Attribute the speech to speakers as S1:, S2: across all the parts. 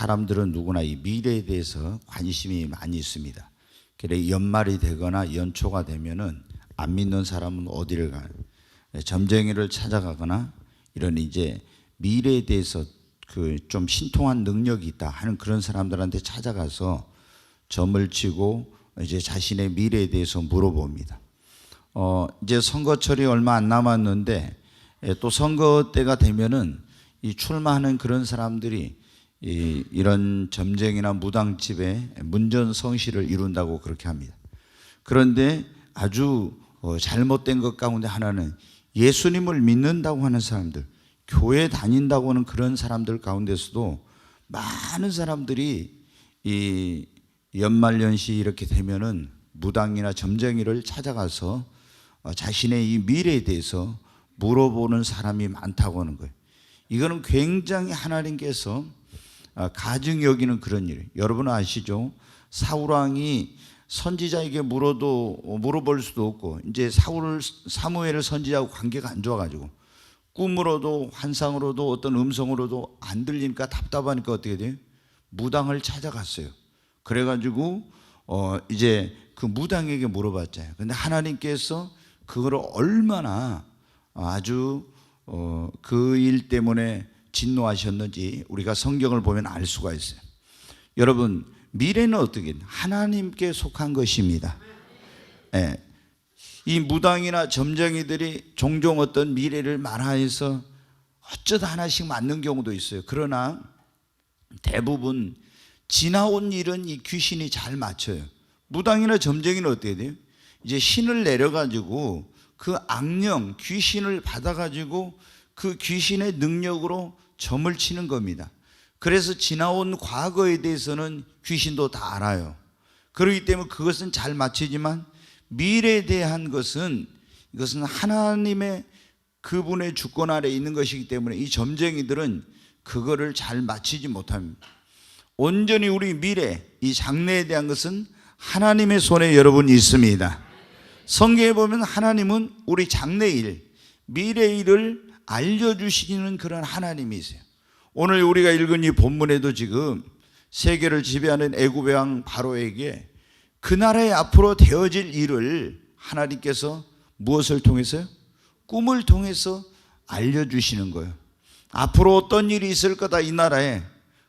S1: 사람들은 누구나 이 미래에 대해서 관심이 많이 있습니다. 그래 연말이 되거나 연초가 되면은 안 믿는 사람은 어디를 가요? 점쟁이를 찾아가거나 이런 이제 미래에 대해서 그 좀 신통한 능력이 있다 하는 그런 사람들한테 찾아가서 점을 치고 이제 자신의 미래에 대해서 물어봅니다. 이제 선거철이 얼마 안 남았는데 또 선거 때가 되면은 이 출마하는 그런 사람들이 이런 점쟁이나 무당집에 문전성시를 이룬다고 그렇게 합니다. 그런데 아주 잘못된 것 가운데 하나는 예수님을 믿는다고 하는 사람들, 교회 다닌다고 하는 그런 사람들 가운데서도 많은 사람들이 이 연말연시 이렇게 되면은 무당이나 점쟁이를 찾아가서 자신의 이 미래에 대해서 물어보는 사람이 많다고 하는 거예요. 이거는 굉장히 하나님께서 가증히 여기는 그런 일이에요. 여러분 아시죠? 사울왕이 선지자에게 물어볼 수도 없고 이제 사무엘을 선지자하고 관계가 안 좋아가지고 꿈으로도 환상으로도 어떤 음성으로도 안 들리니까 답답하니까 어떻게 돼요? 무당을 찾아갔어요. 그래가지고 이제 그 무당에게 물어봤잖아요. 근데 하나님께서 그걸 얼마나 아주 그 일 때문에 진노하셨는지 우리가 성경을 보면 알 수가 있어요. 여러분 미래는 어떻게 하나님께 속한 것입니다. 네. 이 무당이나 점쟁이들이 종종 어떤 미래를 말하여서 어쩌다 하나씩 맞는 경우도 있어요. 그러나 대부분 지나온 일은 이 귀신이 잘 맞춰요. 무당이나 점쟁이는 어떻게 돼요? 이제 신을 내려가지고 그 악령 귀신을 받아가지고 그 귀신의 능력으로 점을 치는 겁니다. 그래서 지나온 과거에 대해서는 귀신도 다 알아요. 그렇기 때문에 그것은 잘 맞추지만 미래에 대한 것은 이것은 하나님의 그분의 주권 아래 있는 것이기 때문에 이 점쟁이들은 그거를 잘 맞추지 못합니다. 온전히 우리 미래, 이 장래에 대한 것은 하나님의 손에 여러분 있습니다. 성경에 보면 하나님은 우리 장래일, 미래일을 알려주시는 그런 하나님이세요. 오늘 우리가 읽은 이 본문에도 지금 세계를 지배하는 애굽의 왕 바로에게 그 나라의 앞으로 되어질 일을 하나님께서 무엇을 통해서요? 꿈을 통해서 알려주시는 거예요. 앞으로 어떤 일이 있을 거다 이 나라에.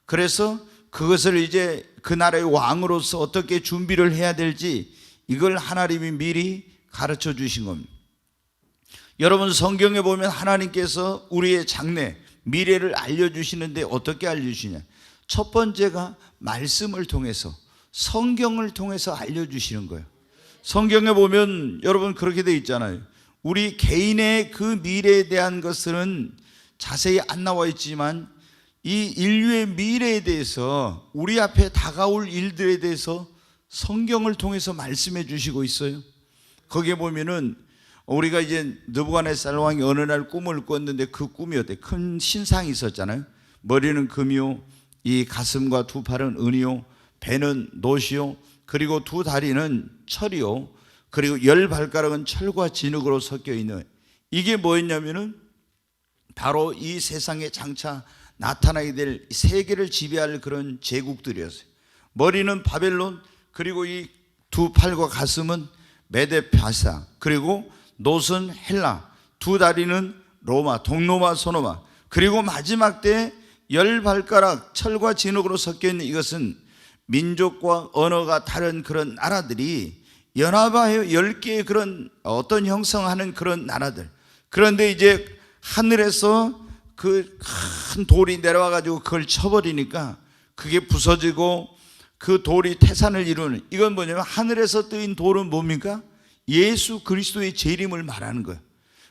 S1: 그래서 그것을 이제 그 나라의 왕으로서 어떻게 준비를 해야 될지 이걸 하나님이 미리 가르쳐 주신 겁니다. 여러분 성경에 보면 하나님께서 우리의 장래, 미래를 알려주시는데 어떻게 알려주시냐? 첫 번째가 말씀을 통해서, 성경을 통해서 알려주시는 거예요. 성경에 보면 여러분 그렇게 되어 있잖아요. 우리 개인의 그 미래에 대한 것은 자세히 안 나와 있지만 이 인류의 미래에 대해서 우리 앞에 다가올 일들에 대해서 성경을 통해서 말씀해 주시고 있어요. 거기에 보면은 우리가 이제 느부갓네살 왕이 어느 날 꿈을 꿨는데 그 꿈이 어때? 큰 신상이 있었잖아요. 머리는 금이요, 이 가슴과 두 팔은 은이요, 배는 놋이요, 그리고 두 다리는 철이요, 그리고 10발가락은 철과 진흙으로 섞여 있는, 이게 뭐였냐면은 바로 이 세상에 장차 나타나게 될 세계를 지배할 그런 제국들이었어요. 머리는 바벨론, 그리고 이 두 팔과 가슴은 메데 파사, 그리고 놋은 헬라, 두 다리는 로마, 동로마, 소노마, 그리고 마지막 때 10발가락 철과 진흙으로 섞여 있는 이것은 민족과 언어가 다른 그런 나라들이 연합하여 10개의 그런 어떤 형성하는 그런 나라들. 그런데 이제 하늘에서 그 큰 돌이 내려와 가지고 그걸 쳐버리니까 그게 부서지고 그 돌이 태산을 이루는, 이건 뭐냐면 하늘에서 뜨인 돌은 뭡니까? 예수 그리스도의 재림을 말하는 거예요.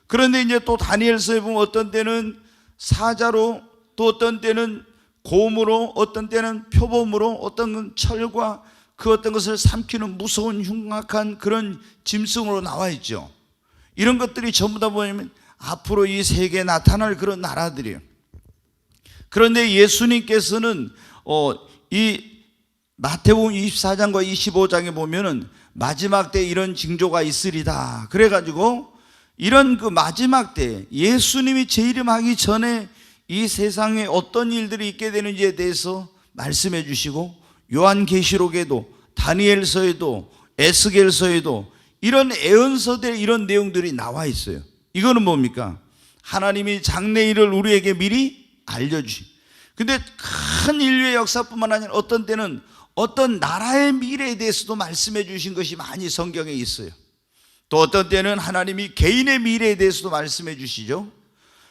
S1: 그런데 이제 또 다니엘서에 보면 어떤 때는 사자로, 또 어떤 때는 곰으로, 어떤 때는 표범으로, 어떤 건 철과 그 어떤 것을 삼키는 무서운 흉악한 그런 짐승으로 나와 있죠. 이런 것들이 전부 다 뭐냐면 앞으로 이 세계에 나타날 그런 나라들이에요. 그런데 예수님께서는 이 마태복음 24장과 25장에 보면은 마지막 때 이런 징조가 있으리다. 그래가지고 이런 그 마지막 때 예수님이 재림하기 전에 이 세상에 어떤 일들이 있게 되는지에 대해서 말씀해 주시고 요한계시록에도 다니엘서에도 에스겔서에도 이런 예언서들의 이런 내용들이 나와 있어요. 이거는 뭡니까? 하나님이 장래일을 우리에게 미리 알려주시. 근데 큰 인류의 역사뿐만 아니라 어떤 때는 어떤 나라의 미래에 대해서도 말씀해 주신 것이 많이 성경에 있어요. 또 어떤 때는 하나님이 개인의 미래에 대해서도 말씀해 주시죠.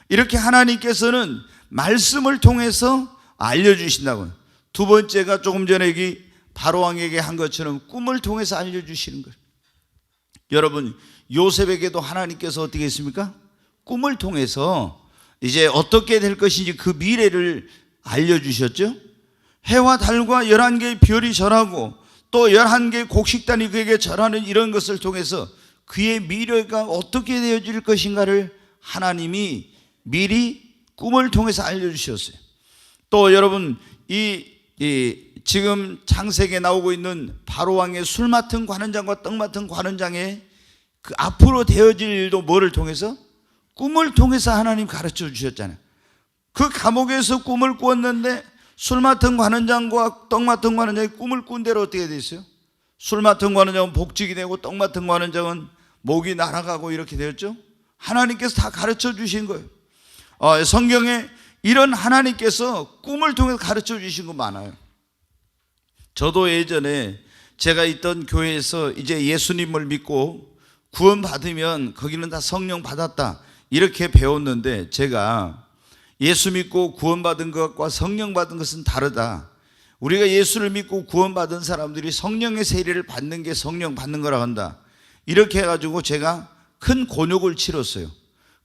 S1: 이렇게 하나님께서는 말씀을 통해서 알려주신다고요. 두 번째가 조금 전에 여기 바로왕에게 한 것처럼 꿈을 통해서 알려주시는 거예요. 여러분, 요셉에게도 하나님께서 어떻게 했습니까? 꿈을 통해서 이제 어떻게 될 것인지 그 미래를 알려주셨죠. 해와 달과 11개의 별이 절하고 또 11개의 곡식단이 그에게 절하는 이런 것을 통해서 그의 미래가 어떻게 되어질 것인가를 하나님이 미리 꿈을 통해서 알려주셨어요. 또 여러분, 지금 창세기에 나오고 있는 바로왕의 술 맡은 관원장과 떡 맡은 관원장의 그 앞으로 되어질 일도 뭐를 통해서? 꿈을 통해서 하나님 가르쳐 주셨잖아요. 그 감옥에서 꿈을 꾸었는데 술 맡은 관원장과 떡 맡은 관원장이 꿈을 꾼 대로 어떻게 됐어요? 술 맡은 관원장은 복직이 되고 떡 맡은 관원장은 목이 날아가고 이렇게 되었죠. 하나님께서 다 가르쳐 주신 거예요. 성경에 이런 하나님께서 꿈을 통해서 가르쳐 주신 거 많아요. 저도 예전에 제가 있던 교회에서 이제 예수님을 믿고 구원받으면 거기는 다 성령 받았다 이렇게 배웠는데, 제가 예수 믿고 구원받은 것과 성령 받은 것은 다르다. 우리가 예수를 믿고 구원받은 사람들이 성령의 세례를 받는 게 성령 받는 거라고 한다. 이렇게 해가지고 제가 큰 곤욕을 치렀어요.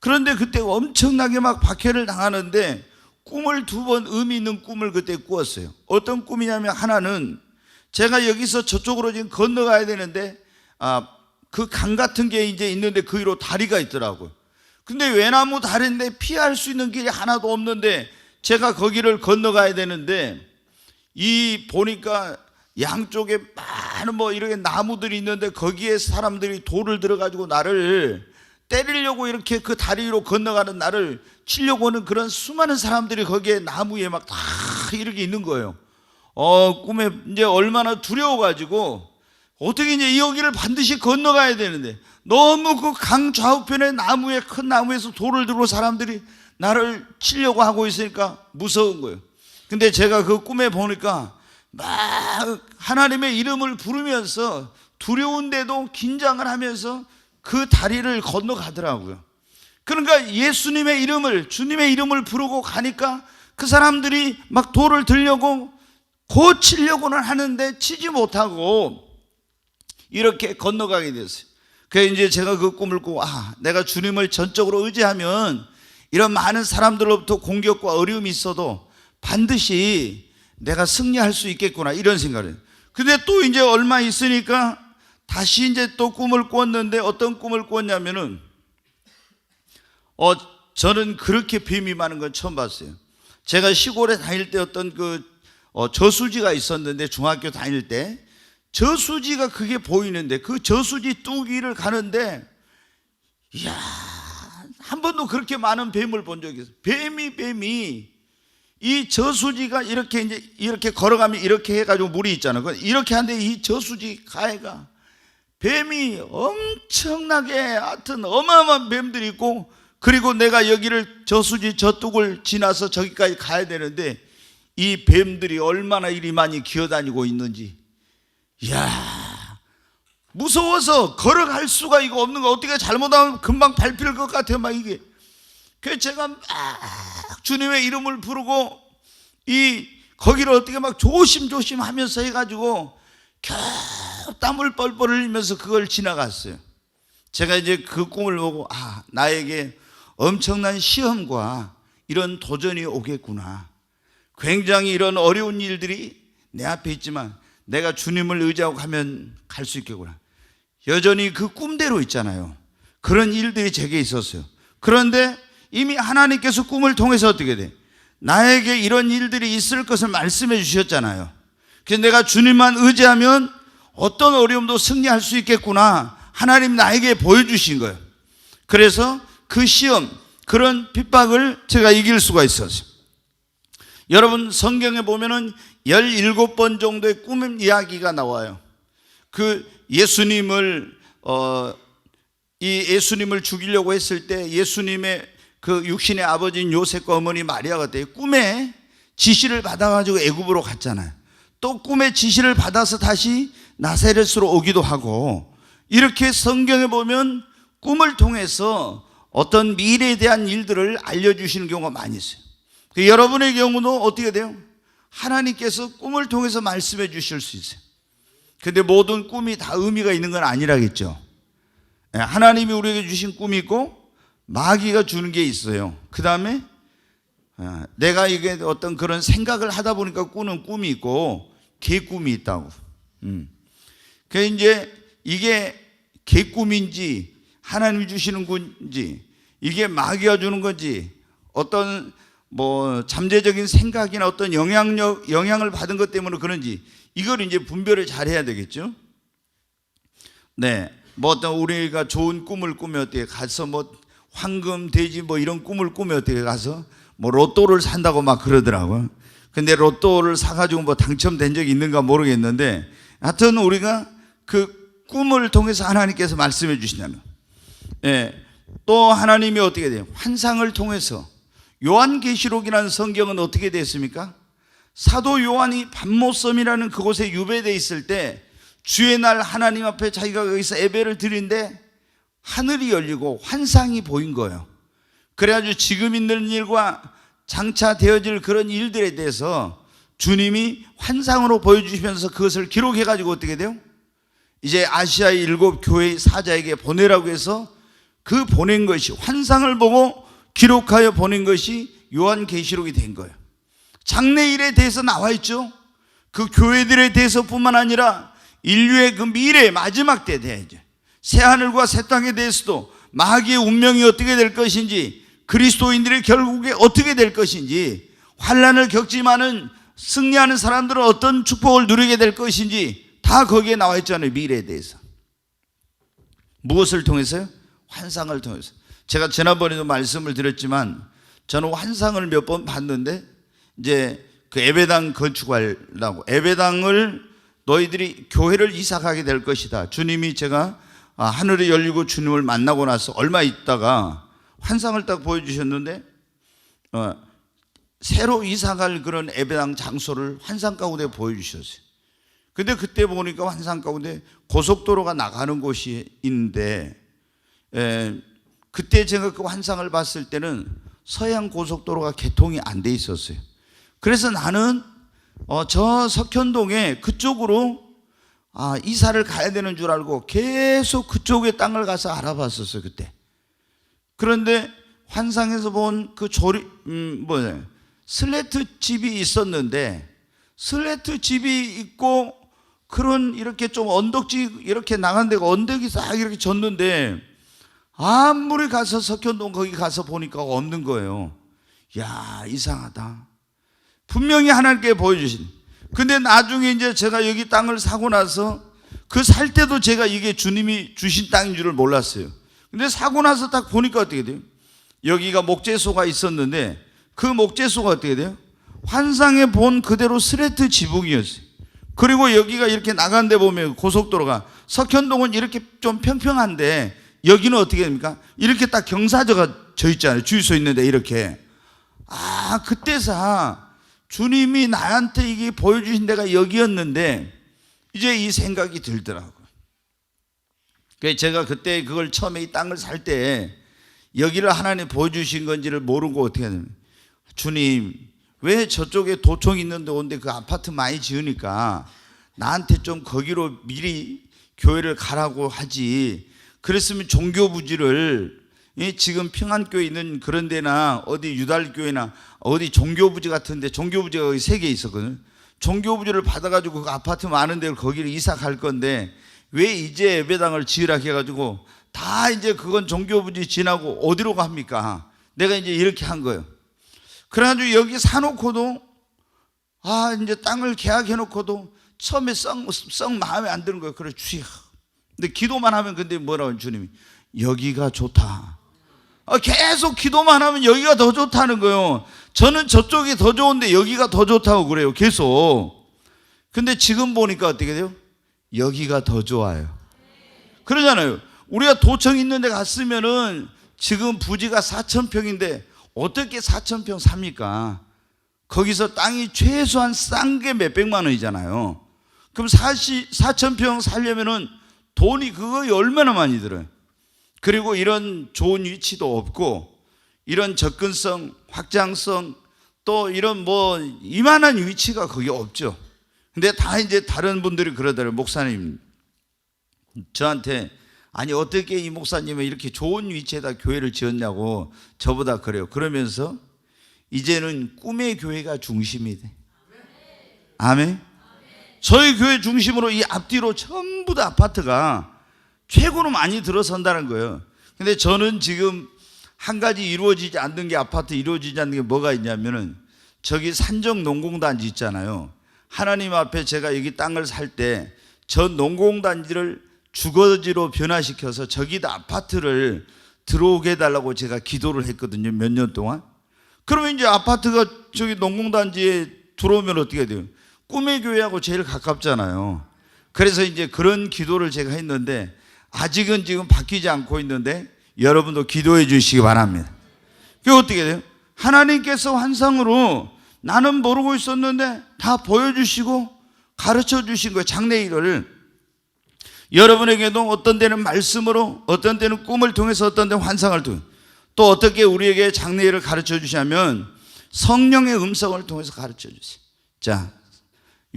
S1: 그런데 그때 엄청나게 막 박해를 당하는데 꿈을 2번 의미 있는 꿈을 그때 꾸었어요. 어떤 꿈이냐면, 하나는 제가 여기서 저쪽으로 지금 건너가야 되는데 그 강 같은 게 이제 있는데 그 위로 다리가 있더라고요. 근데 외나무 다리인데 피할 수 있는 길이 하나도 없는데 제가 거기를 건너가야 되는데, 이 보니까 양쪽에 많은 이렇게 나무들이 있는데 거기에 사람들이 돌을 들어가지고 나를 때리려고 이렇게 그 다리 위로 건너가는 나를 치려고 하는 그런 수많은 사람들이 거기에 나무에 막 다 이렇게 있는 거예요. 꿈에 이제 얼마나 두려워가지고 어떻게 이제 여기를 반드시 건너가야 되는데, 너무 그 강 좌우편에 나무에, 큰 나무에서 돌을 들고 사람들이 나를 치려고 하고 있으니까 무서운 거예요. 근데 제가 그 꿈에 보니까 막 하나님의 이름을 부르면서 두려운데도 긴장을 하면서 그 다리를 건너가더라고요. 그러니까 예수님의 이름을, 주님의 이름을 부르고 가니까 그 사람들이 막 돌을 들려고 고치려고는 하는데 치지 못하고 이렇게 건너가게 됐어요. 그래서 이제 제가 그 꿈을 꾸고, 내가 주님을 전적으로 의지하면 이런 많은 사람들로부터 공격과 어려움이 있어도 반드시 내가 승리할 수 있겠구나, 이런 생각을 해요. 근데 또 이제 얼마 있으니까 다시 이제 또 꿈을 꾸었는데, 어떤 꿈을 꾸었냐면은 저는 그렇게 뱀이 많은 건 처음 봤어요. 제가 시골에 다닐 때 어떤 저수지가 있었는데, 중학교 다닐 때 저수지가 그게 보이는데, 그 저수지 뚜기를 가는데, 이야, 한 번도 그렇게 많은 뱀을 본 적이 없어요. 뱀이 이 저수지가 이렇게 걸어가면 이렇게 해가지고 물이 있잖아요. 이렇게 하는데 이 저수지 가해가 뱀이 엄청나게, 하여튼 어마어마한 뱀들이 있고, 그리고 내가 여기를 저수지 저뚝을 지나서 저기까지 가야 되는데 이 뱀들이 얼마나 이리 많이 기어다니고 있는지, 이야, 무서워서 걸어갈 수가 이거 없는 거. 어떻게 잘못하면 금방 밟힐 것 같아요, 막 이게. 그래서 제가 막 주님의 이름을 부르고 거기를 어떻게 막 조심조심 하면서 해가지고 겨우 땀을 뻘뻘 흘리면서 그걸 지나갔어요. 제가 이제 그 꿈을 보고, 나에게 엄청난 시험과 이런 도전이 오겠구나. 굉장히 이런 어려운 일들이 내 앞에 있지만 내가 주님을 의지하고 가면 갈 수 있겠구나. 여전히 그 꿈대로 있잖아요. 그런 일들이 제게 있었어요. 그런데 이미 하나님께서 꿈을 통해서 어떻게 돼? 나에게 이런 일들이 있을 것을 말씀해 주셨잖아요. 그래서 내가 주님만 의지하면 어떤 어려움도 승리할 수 있겠구나, 하나님 나에게 보여주신 거예요. 그래서 그 시험, 그런 핍박을 제가 이길 수가 있었어요. 여러분 성경에 보면은 17번 정도의 꿈 이야기가 나와요. 그 예수님을 예수님을 죽이려고 했을 때 예수님의 그 육신의 아버지인 요셉과 어머니 마리아가 꿈에 지시를 받아가지고 애굽으로 갔잖아요. 또 꿈에 지시를 받아서 다시 나사렛으로 오기도 하고, 이렇게 성경에 보면 꿈을 통해서 어떤 미래에 대한 일들을 알려주시는 경우가 많이 있어요. 여러분의 경우도 어떻게 돼요? 하나님께서 꿈을 통해서 말씀해 주실 수 있어요. 근데 모든 꿈이 다 의미가 있는 건 아니라겠죠. 하나님이 우리에게 주신 꿈이 있고 마귀가 주는 게 있어요. 그 다음에 내가 이게 어떤 그런 생각을 하다 보니까 꾸는 꿈이 있고 개꿈이 있다고. 그래서 이제 이게 개꿈인지 하나님이 주시는 꿈인지, 이게 마귀가 주는 건지, 어떤 잠재적인 생각이나 어떤 영향을 받은 것 때문에 그런지, 이걸 이제 분별을 잘 해야 되겠죠. 네. 어떤 우리가 좋은 꿈을 꾸면 어떻게 가서 황금, 돼지 이런 꿈을 꾸면 어떻게 가서 로또를 산다고 막 그러더라고요. 근데 로또를 사가지고 당첨된 적이 있는가 모르겠는데, 하여튼 우리가 그 꿈을 통해서 하나님께서 말씀해 주시냐는. 예. 또 하나님이 어떻게 돼요? 환상을 통해서. 요한계시록이라는 성경은 어떻게 됐습니까? 사도 요한이 밤모섬이라는 그곳에 유배되어 있을 때 주의 날 하나님 앞에 자기가 거기서 예배를 드리는데 하늘이 열리고 환상이 보인 거예요. 그래가지고 지금 있는 일과 장차 되어질 그런 일들에 대해서 주님이 환상으로 보여주시면서 그것을 기록해가지고 어떻게 돼요? 이제 아시아의 7 교회의 사자에게 보내라고 해서 그 보낸 것이, 환상을 보고 기록하여 보낸 것이 요한계시록이 된 거예요. 장래일에 대해서 나와 있죠. 그 교회들에 대해서 뿐만 아니라 인류의 그 미래 마지막 때에 대해서, 새하늘과 새 땅에 대해서도 마귀의 운명이 어떻게 될 것인지, 그리스도인들의 결국에 어떻게 될 것인지, 환난을 겪지만은 승리하는 사람들은 어떤 축복을 누리게 될 것인지 다 거기에 나와 있잖아요. 미래에 대해서. 무엇을 통해서요? 환상을 통해서. 제가 지난번에도 말씀을 드렸지만 저는 환상을 몇 번 봤는데, 이제 그 예배당 건축하려고, 예배당을 너희들이 교회를 이사 가게 될 것이다. 주님이, 제가 하늘이 열리고 주님을 만나고 나서 얼마 있다가 환상을 딱 보여주셨는데, 새로 이사 갈 그런 예배당 장소를 환상 가운데 보여주셨어요. 근데 그때 보니까 환상 가운데 고속도로가 나가는 곳이 있는데, 그때 제가 그 환상을 봤을 때는 서해안 고속도로가 개통이 안 돼 있었어요. 그래서 나는 저 석현동에 그쪽으로 이사를 가야 되는 줄 알고 계속 그쪽에 땅을 가서 알아봤었어요, 그때. 그런데 환상에서 본 그 슬래트 집이 있었는데, 슬래트 집이 있고 그런 이렇게 좀 언덕지 이렇게 나간 데가 언덕이 싹 이렇게 졌는데, 아무리 가서 석현동 거기 가서 보니까 없는 거예요. 야, 이상하다. 분명히 하나님께 보여주신. 근데 나중에 이제 제가 여기 땅을 사고 나서, 그 살 때도 제가 이게 주님이 주신 땅인 줄을 몰랐어요. 근데 사고 나서 딱 보니까 어떻게 돼요? 여기가 목재소가 있었는데 그 목재소가 어떻게 돼요? 환상에 본 그대로 스레트 지붕이었어요. 그리고 여기가 이렇게 나간 데 보면 고속도로가, 석현동은 이렇게 좀 평평한데 여기는 어떻게 됩니까? 이렇게 딱 경사져가 져 있잖아요. 주유소 있는데 이렇게. 그때서 주님이 나한테 이게 보여주신 데가 여기였는데 이제 이 생각이 들더라고요. 그래서 제가 그때 그걸 처음에 이 땅을 살 때 여기를 하나님 보여주신 건지를 모르고 어떻게 하냐면, 주님 왜 저쪽에 도청 있는데 온데 그 아파트 많이 지으니까 나한테 좀 거기로 미리 교회를 가라고 하지, 그랬으면 종교부지를, 지금 평안교회 있는 그런 데나 어디 유달교회나 어디 종교부지 같은데, 종교부지가 거기 3개 있었거든요. 종교부지를 받아가지고 그 아파트 많은 데를 거기를 이사 갈 건데 왜 이제 예배당을 지으라 해가지고 다 이제 그건 종교부지 지나고 어디로 갑니까? 내가 이제 이렇게 한 거예요. 그래가지고 여기 사놓고도, 이제 땅을 계약해놓고도 처음에 썩 마음에 안 드는 거예요. 그래, 주여. 근데 기도만 하면, 근데 뭐라고 주님이, 여기가 좋다. 계속 기도만 하면 여기가 더 좋다는 거예요. 저는 저쪽이 더 좋은데 여기가 더 좋다고 그래요, 계속. 근데 지금 보니까 어떻게 돼요? 여기가 더 좋아요. 그러잖아요. 우리가 도청 있는 데 갔으면은 지금 부지가 4,000평인데 어떻게 4,000평 삽니까? 거기서 땅이 최소한 싼 게 몇백만 원이잖아요. 그럼 4,000평 살려면은 돈이 그거 얼마나 많이 들어요. 그리고 이런 좋은 위치도 없고, 이런 접근성, 확장성, 또 이런 뭐 이만한 위치가 거기 없죠. 근데 다 이제 다른 분들이 그러더라고요. 목사님, 저한테 아니 어떻게 이 목사님은 이렇게 좋은 위치에다 교회를 지었냐고 저보다 그래요. 그러면서 이제는 꿈의 교회가 중심이 돼. 아멘. 저희 교회 중심으로 이 앞뒤로 전부 다 아파트가 최고로 많이 들어선다는 거예요. 근데 저는 지금 한 가지 이루어지지 않는 게, 아파트 이루어지지 않는 게 뭐가 있냐면은 저기 산정 농공단지 있잖아요. 하나님 앞에 제가 여기 땅을 살 때 저 농공단지를 주거지로 변화시켜서 저기다 아파트를 들어오게 해달라고 제가 기도를 했거든요, 몇 년 동안. 그러면 이제 아파트가 저기 농공단지에 들어오면 어떻게 돼요? 꿈의 교회하고 제일 가깝잖아요. 그래서 이제 그런 기도를 제가 했는데 아직은 지금 바뀌지 않고 있는데 여러분도 기도해 주시기 바랍니다. 그게 어떻게 돼요? 하나님께서 환상으로 나는 모르고 있었는데 다 보여주시고 가르쳐 주신 거예요, 장래일을. 여러분에게도 어떤 때는 말씀으로, 어떤 때는 꿈을 통해서, 어떤 때는 환상을 통해서, 또 어떻게 우리에게 장래일을 가르쳐 주시냐면 성령의 음성을 통해서 가르쳐 주세요. 자,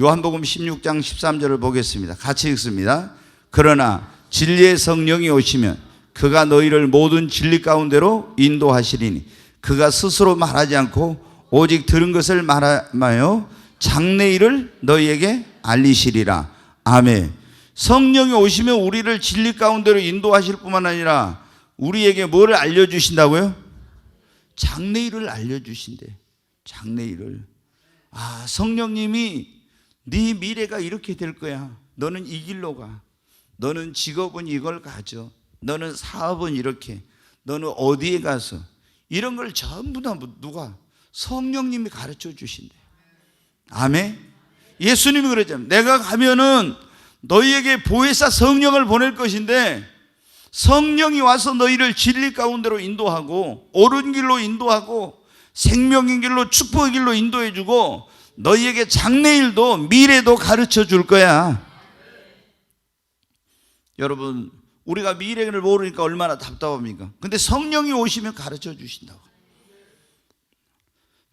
S1: 요한복음 16장 13절을 보겠습니다. 같이 읽습니다. 그러나 진리의 성령이 오시면 그가 너희를 모든 진리 가운데로 인도하시리니 그가 스스로 말하지 않고 오직 들은 것을 말하며 장래일을 너희에게 알리시리라. 아멘. 성령이 오시면 우리를 진리 가운데로 인도하실 뿐만 아니라 우리에게 뭐를 알려주신다고요? 장래일을 알려주신대. 장래일을. 아, 성령님이 네 미래가 이렇게 될 거야. 너는 이 길로 가. 너는 직업은 이걸 가져. 너는 사업은 이렇게. 너는 어디에 가서. 이런 걸 전부 다 누가? 성령님이 가르쳐 주신대. 아멘. 예수님이 그러잖아요. 내가 가면은 너희에게 보혜사 성령을 보낼 것인데 성령이 와서 너희를 진리 가운데로 인도하고 옳은 길로 인도하고 생명의 길로, 축복의 길로 인도해 주고 너희에게 장래일도 미래도 가르쳐 줄 거야. 여러분, 우리가 미래를 모르니까 얼마나 답답합니까? 근데 성령이 오시면 가르쳐 주신다고.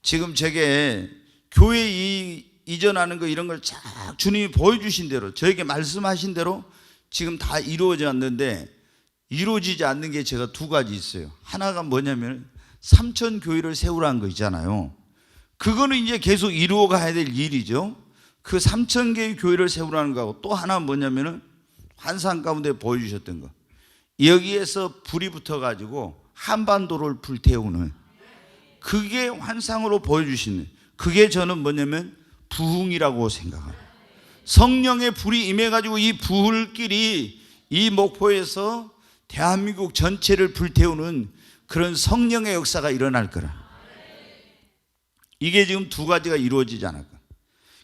S1: 지금 제게 교회 이전하는 거 이런 걸 쫙 주님이 보여주신 대로, 저에게 말씀하신 대로 지금 다 이루어졌는데 이루어지지 않는 게 제가 두 가지 있어요. 하나가 뭐냐면 삼천 교회를 세우라는 거 있잖아요. 그거는 이제 계속 이루어 가야 될 일이죠. 그 3,000개의 교회를 세우라는 거하고 또 하나 뭐냐면은 환상 가운데 보여주셨던 거. 여기에서 불이 붙어가지고 한반도를 불태우는, 그게 환상으로 보여주시는, 그게 저는 뭐냐면 부흥이라고 생각합니다. 성령의 불이 임해가지고 이 불길이 이 목포에서 대한민국 전체를 불태우는 그런 성령의 역사가 일어날 거라. 이게 지금 두 가지가 이루어지지 않을까.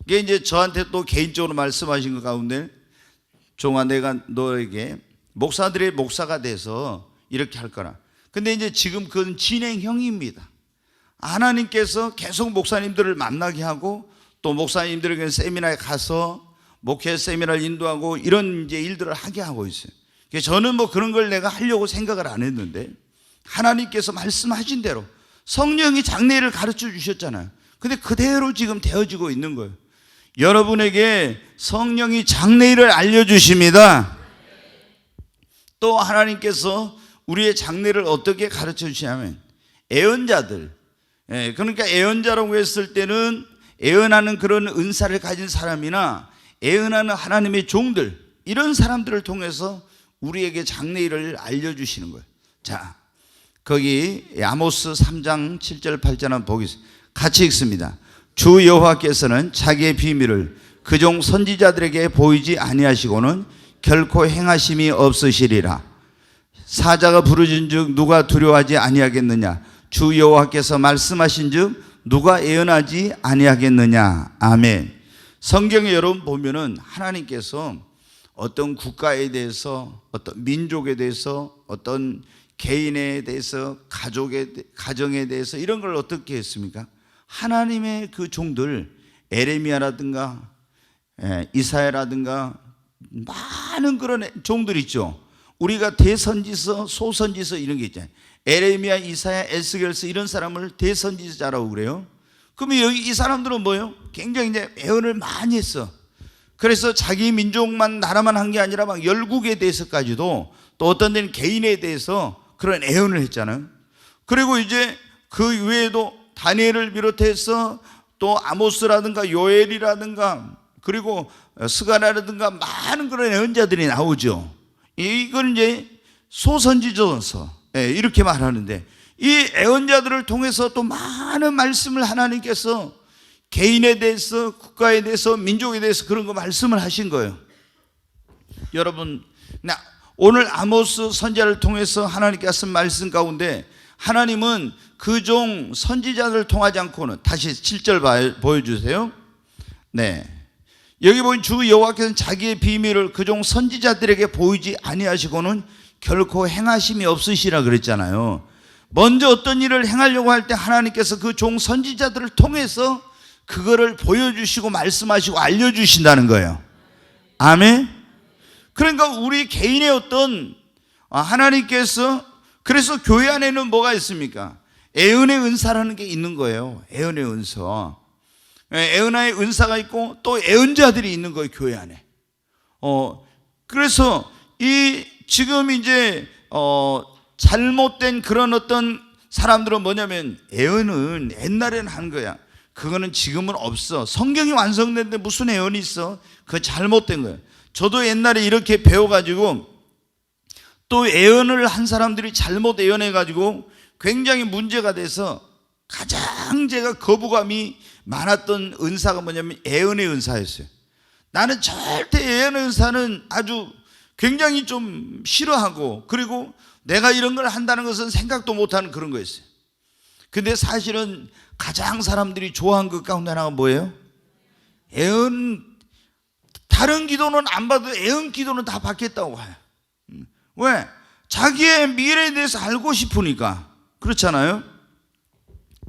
S1: 이게 이제 저한테 또 개인적으로 말씀하신 것 가운데, 종아 내가 너에게 목사들의 목사가 돼서 이렇게 할 거라. 근데 이제 지금 그건 진행형입니다. 하나님께서 계속 목사님들을 만나게 하고 또 목사님들에게 세미나에 가서 목회 세미나를 인도하고 이런 이제 일들을 하게 하고 있어요. 저는 뭐 그런 걸 내가 하려고 생각을 안 했는데 하나님께서 말씀하신 대로 성령이 장래일을 가르쳐 주셨잖아요. 근데 그대로 지금 되어지고 있는 거예요. 여러분에게 성령이 장래일을 알려주십니다. 또 하나님께서 우리의 장래를 어떻게 가르쳐 주시냐면 애언자들, 그러니까 애언자라고 했을 때는 애언하는 그런 은사를 가진 사람이나 애언하는 하나님의 종들, 이런 사람들을 통해서 우리에게 장래일을 알려주시는 거예요. 자, 거기 아모스 3장 7절 8절 한번 보겠습니다. 같이 읽습니다. 주 여호와께서는 자기의 비밀을 그종 선지자들에게 보이지 아니하시고는 결코 행하심이 없으시리라. 사자가 부르짖은즉 누가 두려워하지 아니하겠느냐. 주 여호와께서 말씀하신즉 누가 예언하지 아니하겠느냐. 아멘. 성경에 여러분 보면은 하나님께서 어떤 국가에 대해서, 어떤 민족에 대해서, 어떤 개인에 대해서, 가정에 대해서 이런 걸 어떻게 했습니까? 하나님의 그 종들, 에레미야라든가 이사야라든가 많은 그런 종들 있죠. 우리가 대선지서, 소선지서 이런 게 있잖아요. 에레미야, 이사야, 에스겔서 이런 사람을 대선지자라고 그래요. 그러면 여기 이 사람들은 뭐예요? 굉장히 이제 예언을 많이 했어. 그래서 자기 민족만, 나라만 한 게 아니라 막 열국에 대해서까지도, 또 어떤 데는 개인에 대해서 그런 예언을 했잖아요. 그리고 이제 그 외에도 다니엘을 비롯해서 또 아모스라든가 요엘이라든가 그리고 스가랴라든가 많은 그런 예언자들이 나오죠. 이걸 이제 소선지자서 이렇게 말하는데, 이 예언자들을 통해서 또 많은 말씀을 하나님께서 개인에 대해서, 국가에 대해서, 민족에 대해서 그런 거 말씀을 하신 거예요. 여러분, 오늘 아모스 선지자를 통해서 하나님께 하신 말씀 가운데 하나님은 그 종 선지자들을 통하지 않고는, 다시 7절 보여주세요. 네, 여기 보면 주 여호와께서는 자기의 비밀을 그 종 선지자들에게 보이지 아니하시고는 결코 행하심이 없으시라 그랬잖아요. 먼저 어떤 일을 행하려고 할 때 하나님께서 그 종 선지자들을 통해서 그거를 보여주시고 말씀하시고 알려주신다는 거예요. 아멘. 그러니까 우리 개인의 어떤 하나님께서, 그래서 교회 안에는 뭐가 있습니까? 예언의 은사라는 게 있는 거예요. 예언의 은사. 예언의 은사가 있고 또 예언자들이 있는 거예요, 교회 안에. 그래서 이 지금 이제 잘못된 그런 어떤 사람들은 뭐냐면, 예언은 옛날에는 한 거야. 그거는 지금은 없어. 성경이 완성됐는데 무슨 예언이 있어? 그거 잘못된 거예요. 저도 옛날에 이렇게 배워가지고 또 예언을 한 사람들이 잘못 예언해가지고 굉장히 문제가 돼서 가장 제가 거부감이 많았던 은사가 뭐냐면 예언의 은사였어요. 나는 절대 예언의 은사는 아주 굉장히 좀 싫어하고, 그리고 내가 이런 걸 한다는 것은 생각도 못하는 그런 거였어요. 근데 사실은 가장 사람들이 좋아한 것 가운데 하나가 뭐예요? 예언. 다른 기도는 안 봐도 예언 기도는 다 받겠다고 해요. 왜? 자기의 미래에 대해서 알고 싶으니까. 그렇잖아요.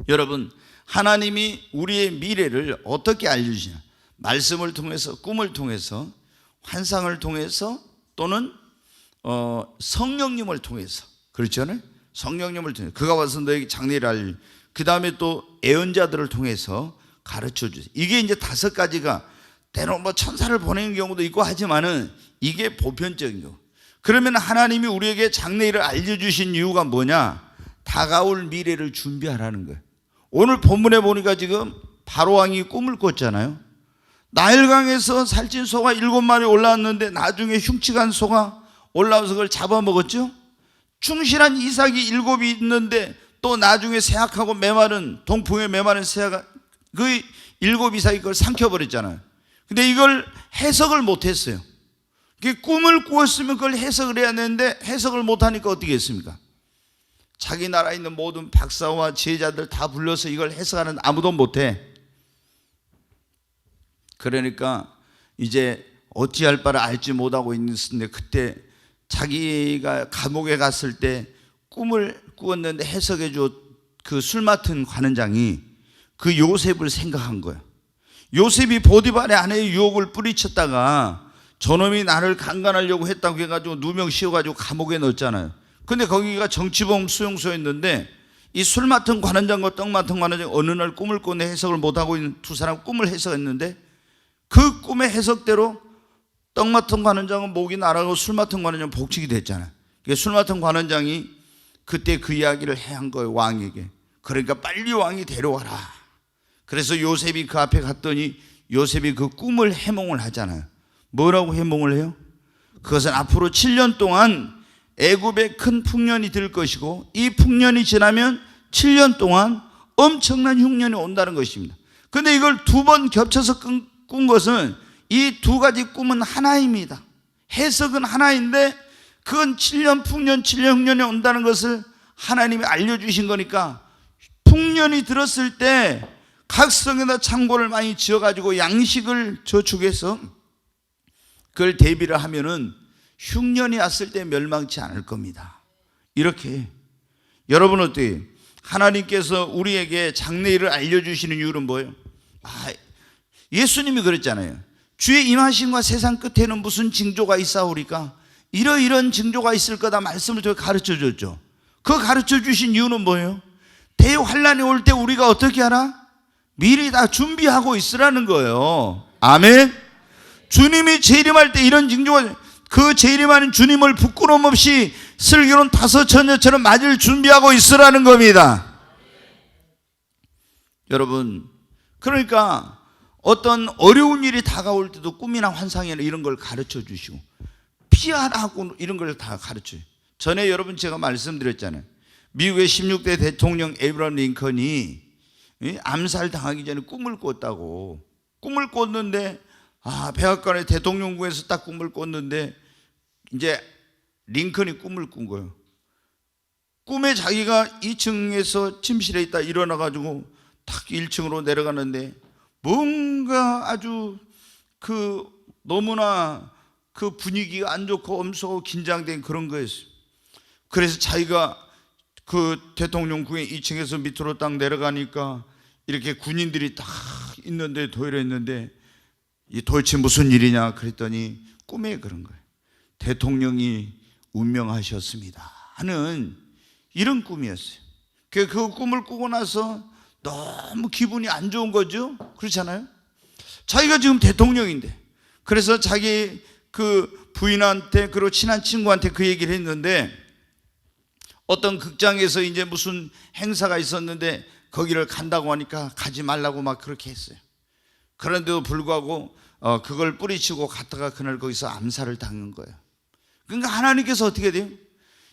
S1: 여러분, 하나님이 우리의 미래를 어떻게 알려주시냐? 말씀을 통해서, 꿈을 통해서, 환상을 통해서, 또는 성령님을 통해서. 그렇잖아요. 성령님을 통해서 그가 와서 너에게 장래를 알려. 그 다음에 또 예언자들을 통해서 가르쳐 주세요. 이게 이제 5가지가, 때로 뭐 천사를 보내는 경우도 있고 하지만은 이게 보편적인 경우. 그러면 하나님이 우리에게 장래일을 알려주신 이유가 뭐냐? 다가올 미래를 준비하라는 거예요. 오늘 본문에 보니까 지금 바로왕이 꿈을 꿨잖아요. 나일강에서 살찐 소가 7마리 올라왔는데 나중에 흉측한 소가 올라와서 그걸 잡아먹었죠. 충실한 이삭이 7이 있는데 또 나중에 쇠약하고 메마른, 동풍에 메마른 새가 그 7 이삭이 그걸 삼켜버렸잖아요. 근데 이걸 해석을 못했어요. 꿈을 꾸었으면 그걸 해석을 해야 되는데 해석을 못하니까 어떻게 했습니까? 자기 나라에 있는 모든 박사와 제자들 다 불러서 이걸 해석하는, 아무도 못해. 그러니까 이제 어찌할 바를 알지 못하고 있는데, 그때 자기가 감옥에 갔을 때 꿈을 꾸었는데 해석해 줘 그 술 맡은 관원장이 그 요셉을 생각한 거야. 요셉이 보디발의 아내의 유혹을 뿌리쳤다가 저놈이 나를 강간하려고 했다고 해가지고 누명 씌워가지고 감옥에 넣었잖아요. 근데 거기가 정치범 수용소였는데 이 술 맡은 관원장과 떡 맡은 관원장 어느 날 꿈을 꿨네, 해석을 못하고 있는 두 사람 꿈을 해석했는데 그 꿈의 해석대로 떡 맡은 관원장은 목이 나가고 술 맡은 관원장은 복직이 됐잖아요. 술 맡은 관원장이 그때 그 이야기를 한 거예요, 왕에게. 그러니까 빨리 왕이 데려와라. 그래서 요셉이 그 앞에 갔더니 요셉이 그 꿈을 해몽을 하잖아요. 뭐라고 해몽을 해요? 그것은 앞으로 7년 동안 애굽에 큰 풍년이 들 것이고 이 풍년이 지나면 7년 동안 엄청난 흉년이 온다는 것입니다. 그런데 이걸 2번 겹쳐서 꾼 것은 이 2가지 꿈은 하나입니다. 해석은 하나인데 그건 7년 풍년, 7년 흉년이 온다는 것을 하나님이 알려주신 거니까 흉년이 들었을 때 각 성에다 창고를 많이 지어가지고 양식을 저축해서 그걸 대비를 하면은 흉년이 왔을 때 멸망치 않을 겁니다. 이렇게 여러분 어때요? 하나님께서 우리에게 장래일을 알려주시는 이유는 뭐예요? 예수님이 그랬잖아요. 주의 임하심과 세상 끝에는 무슨 징조가 있사오리까? 이러이런 징조가 있을 거다 말씀을 저희 가르쳐 줬죠. 그 가르쳐 주신 이유는 뭐예요? 대환란이 올 때 우리가 어떻게 하라? 미리 다 준비하고 있으라는 거예요. 아멘. 주님이 재림할 때 이런 징조가, 그 재림하는 주님을 부끄러움 없이 슬기로운 다섯 처녀처럼 맞을 준비하고 있으라는 겁니다. 여러분, 그러니까 어떤 어려운 일이 다가올 때도 꿈이나 환상이나 이런 걸 가르쳐 주시고 피하라고 이런 걸 다 가르쳐요. 전에 여러분 제가 말씀드렸잖아요. 미국의 16대 대통령 에이브러함 링컨이 암살 당하기 전에 꿈을 꿨다고. 꿈을 꿨는데 백악관의 대통령궁에서 딱 꿈을 꿨는데 이제 링컨이 꿈을 꾼 거예요. 꿈에 자기가 2층에서 침실에 있다 일어나가지고 탁 1층으로 내려가는데 뭔가 아주 너무나 그 분위기가 안 좋고 엄숙하고 긴장된 그런 거였어요. 그래서 자기가 그 대통령궁의 2층에서 밑으로 딱 내려가니까 이렇게 군인들이 딱 있는데 도열해 있는데 이 도대체 무슨 일이냐 그랬더니 꿈에 그런 거예요. 대통령이 운명하셨습니다 하는 이런 꿈이었어요. 그 꿈을 꾸고 나서 너무 기분이 안 좋은 거죠. 그렇잖아요. 자기가 지금 대통령인데, 그래서 자기 그 부인한테 그리고 친한 친구한테 그 얘기를 했는데, 어떤 극장에서 이제 무슨 행사가 있었는데 거기를 간다고 하니까 가지 말라고 막 그렇게 했어요. 그런데도 불구하고 그걸 뿌리치고 갔다가 그날 거기서 암살을 당한 거예요. 그러니까 하나님께서 어떻게 돼요?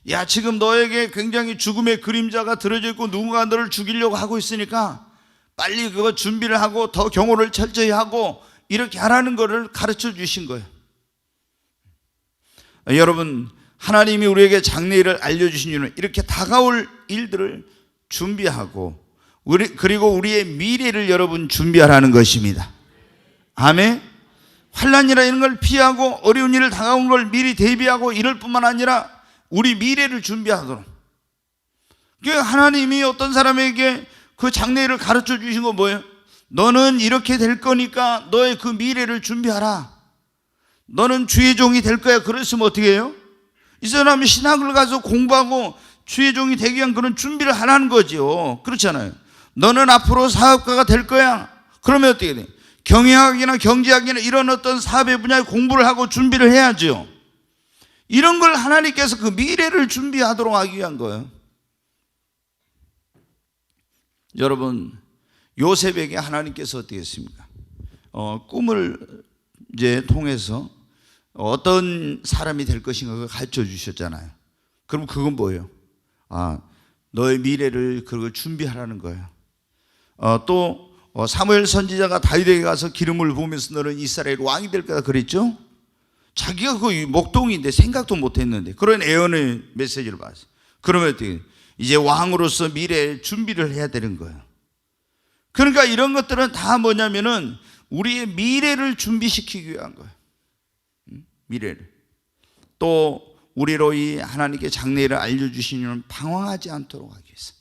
S1: 야, 지금 너에게 굉장히 죽음의 그림자가 들어져 있고 누군가 너를 죽이려고 하고 있으니까 빨리 그거 준비를 하고 더 경호를 철저히 하고 이렇게 하라는 것을 가르쳐 주신 거예요. 여러분, 하나님이 우리에게 장래일을 알려주신 이유는 이렇게 다가올 일들을 준비하고 그리고 우리의 미래를 여러분 준비하라는 것입니다. 아멘. 환난이라 이런 걸 피하고 어려운 일을 다가온 걸 미리 대비하고 이럴 뿐만 아니라 우리 미래를 준비하도록. 하나님이 어떤 사람에게 그 장래일을 가르쳐 주신 거 뭐예요? 너는 이렇게 될 거니까 너의 그 미래를 준비하라. 너는 주의 종이 될 거야. 그랬으면 어떻게 해요? 이 사람이 신학을 가서 공부하고 주의 종이 되기 위한 그런 준비를 하라는 거죠. 그렇잖아요. 너는 앞으로 사업가가 될 거야. 그러면 어떻게 돼? 경영학이나 경제학이나 이런 어떤 사업의 분야에 공부를 하고 준비를 해야죠. 이런 걸 하나님께서 그 미래를 준비하도록 하기 위한 거예요. 여러분, 요셉에게 하나님께서 어떻게 했습니까? 꿈을 이제 통해서 어떤 사람이 될 것인가 그걸 가르쳐 주셨잖아요. 그럼 그건 뭐예요? 너의 미래를 그걸 준비하라는 거예요. 또 사무엘 선지자가 다윗에게 가서 기름을 부으면서 너는 이스라엘 왕이 될 거다 그랬죠? 자기가 그 목동인데 생각도 못했는데 그런 예언의 메시지를 받았어요. 그러면 어떻게 이제 왕으로서 미래에 준비를 해야 되는 거예요. 그러니까 이런 것들은 다 뭐냐면은 우리의 미래를 준비시키기 위한 거예요. 미래를. 또 우리로 이 하나님께 장래일을 알려주신 이유는 방황하지 않도록 하기 위해서.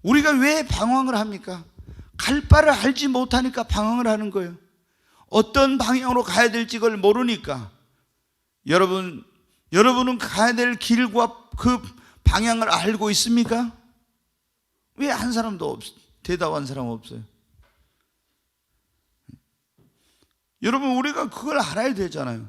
S1: 우리가 왜 방황을 합니까? 갈 바를 알지 못하니까 방황을 하는 거예요. 어떤 방향으로 가야 될지 그걸 모르니까. 여러분은 가야 될 길과 그 방향을 알고 있습니까? 왜 한 사람도 대답한 사람 없어요? 여러분, 우리가 그걸 알아야 되잖아요.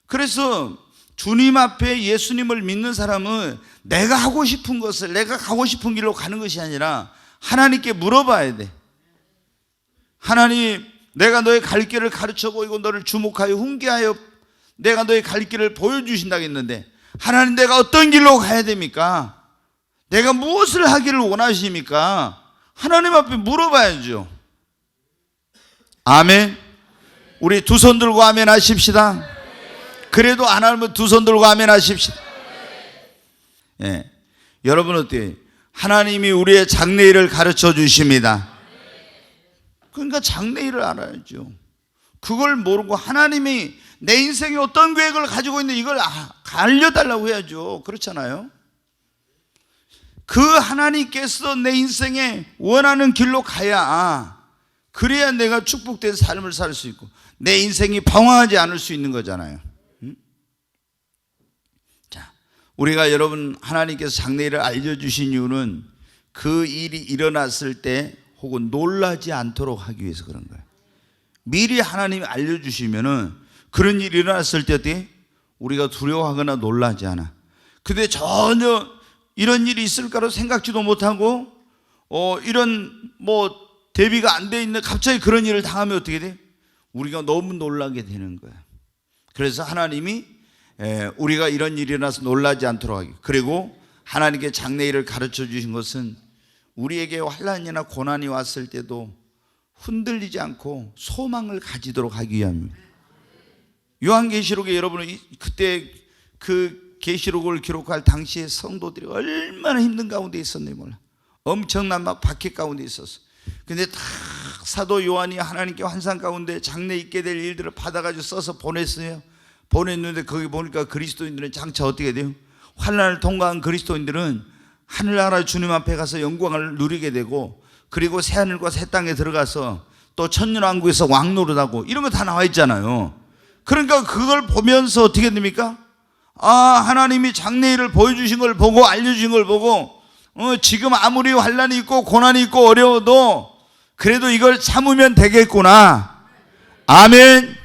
S1: 그래서 주님 앞에 예수님을 믿는 사람은 내가 하고 싶은 것을, 내가 가고 싶은 길로 가는 것이 아니라 하나님께 물어봐야 돼. 하나님, 내가 너의 갈 길을 가르쳐 보이고 너를 주목하여 훈계하여 내가 너의 갈 길을 보여주신다고 했는데, 하나님, 내가 어떤 길로 가야 됩니까? 내가 무엇을 하기를 원하십니까? 하나님 앞에 물어봐야죠. 아멘. 우리 두 손 들고 아멘 하십시다. 그래도 안 하면 두 손 들고 아멘 하십시다. 예. 여러분 어때요? 하나님이 우리의 장래일을 가르쳐 주십니다. 그러니까 장래일을 알아야죠. 그걸 모르고 하나님이 내 인생에 어떤 계획을 가지고 있는데 이걸 알려달라고 해야죠. 그렇잖아요. 그 하나님께서 내 인생에 원하는 길로 가야, 그래야 내가 축복된 삶을 살 수 있고 내 인생이 방황하지 않을 수 있는 거잖아요. 자, 우리가 여러분 하나님께서 장래일을 알려주신 이유는 그 일이 일어났을 때 혹은 놀라지 않도록 하기 위해서 그런 거예요. 미리 하나님이 알려주시면은 그런 일이 일어났을 때 어떻게? 우리가 두려워하거나 놀라지 않아. 근데 전혀 이런 일이 있을까로 생각지도 못하고 이런 대비가 안 돼 있는 갑자기 그런 일을 당하면 어떻게 돼? 우리가 너무 놀라게 되는 거야. 그래서 하나님이 우리가 이런 일이 일어나서 놀라지 않도록 하기, 그리고 하나님께 장래일을 가르쳐 주신 것은 우리에게 환난이나 고난이 왔을 때도 흔들리지 않고 소망을 가지도록 하기 위함입니다. 요한계시록에 여러분은 그때 그 계시록을 기록할 당시에 성도들이 얼마나 힘든 가운데 있었는지 몰라. 엄청난 막 박해 가운데 있었어. 근데 다 사도 요한이 하나님께 환상 가운데 장래 있게 될 일들을 받아가지고 써서 보냈어요. 보냈는데 거기 보니까 그리스도인들은 장차 어떻게 돼요? 환난을 통과한 그리스도인들은 하늘나라 주님 앞에 가서 영광을 누리게 되고, 그리고 새하늘과 새 땅에 들어가서 또 천년왕국에서 왕노릇하고, 이런 거 다 나와 있잖아요. 그러니까 그걸 보면서 어떻게 됩니까? 하나님이 장래일을 보여주신 걸 보고, 알려주신 걸 보고, 지금 아무리 환난이 있고 고난이 있고 어려워도 그래도 이걸 참으면 되겠구나. 아멘.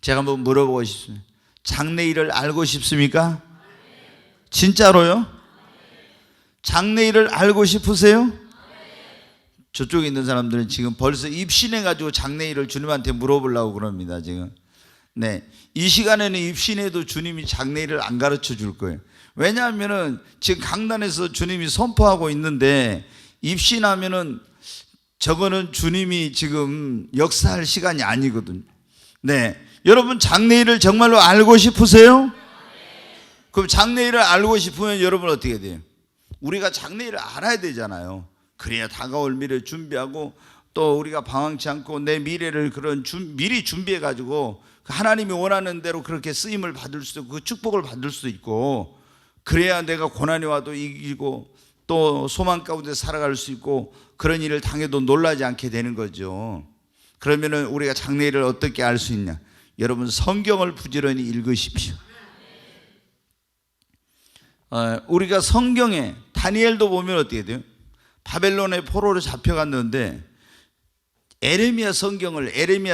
S1: 제가 한번 물어보고 싶습니다. 장래일을 알고 싶습니까? 진짜로요? 장래일을 알고 싶으세요? 저쪽에 있는 사람들은 지금 벌써 입신해가지고 장래일을 주님한테 물어보려고 그럽니다. 지금. 네, 이 시간에는 입신해도 주님이 장래일을 안 가르쳐 줄 거예요. 왜냐하면은 지금 강단에서 주님이 선포하고 있는데, 입신하면은 저거는 주님이 지금 역사할 시간이 아니거든요. 네, 여러분 장래일을 정말로 알고 싶으세요? 그럼 장래일을 알고 싶으면 여러분 어떻게 돼요? 우리가 장래일을 알아야 되잖아요. 그래야 다가올 미래를 준비하고, 또 우리가 방황치 않고 내 미래를 미리 준비해 가지고 하나님이 원하는 대로 그렇게 쓰임을 받을 수도 있고 그 축복을 받을 수도 있고, 그래야 내가 고난이 와도 이기고 또 소망 가운데 살아갈 수 있고, 그런 일을 당해도 놀라지 않게 되는 거죠. 그러면은 우리가 장래일을 어떻게 알 수 있냐? 여러분 성경을 부지런히 읽으십시오. 우리가 성경에 다니엘도 보면 어떻게 돼요? 바벨론의 포로로 잡혀갔는데 에레미야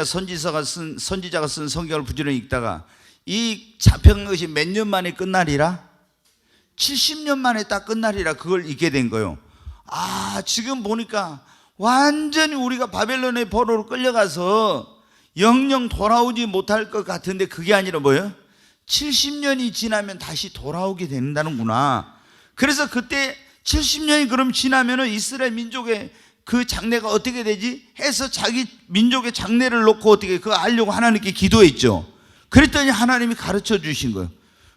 S1: 선지자가 쓴 성경을 부지런히 읽다가 이 잡혀간 것이 몇 년 만에 끝나리라? 70년 만에 딱 끝나리라. 그걸 읽게 된 거예요. 지금 보니까 완전히 우리가 바벨론의 포로로 끌려가서 영영 돌아오지 못할 것 같은데, 그게 아니라 뭐예요? 70년이 지나면 다시 돌아오게 된다는구나. 그래서 그때 70년이 그럼 지나면은 이스라엘 민족의 그 장래가 어떻게 되지? 해서 자기 민족의 장래를 놓고 어떻게 그거 알려고 하나님께 기도했죠. 그랬더니 하나님이 가르쳐 주신 거예요.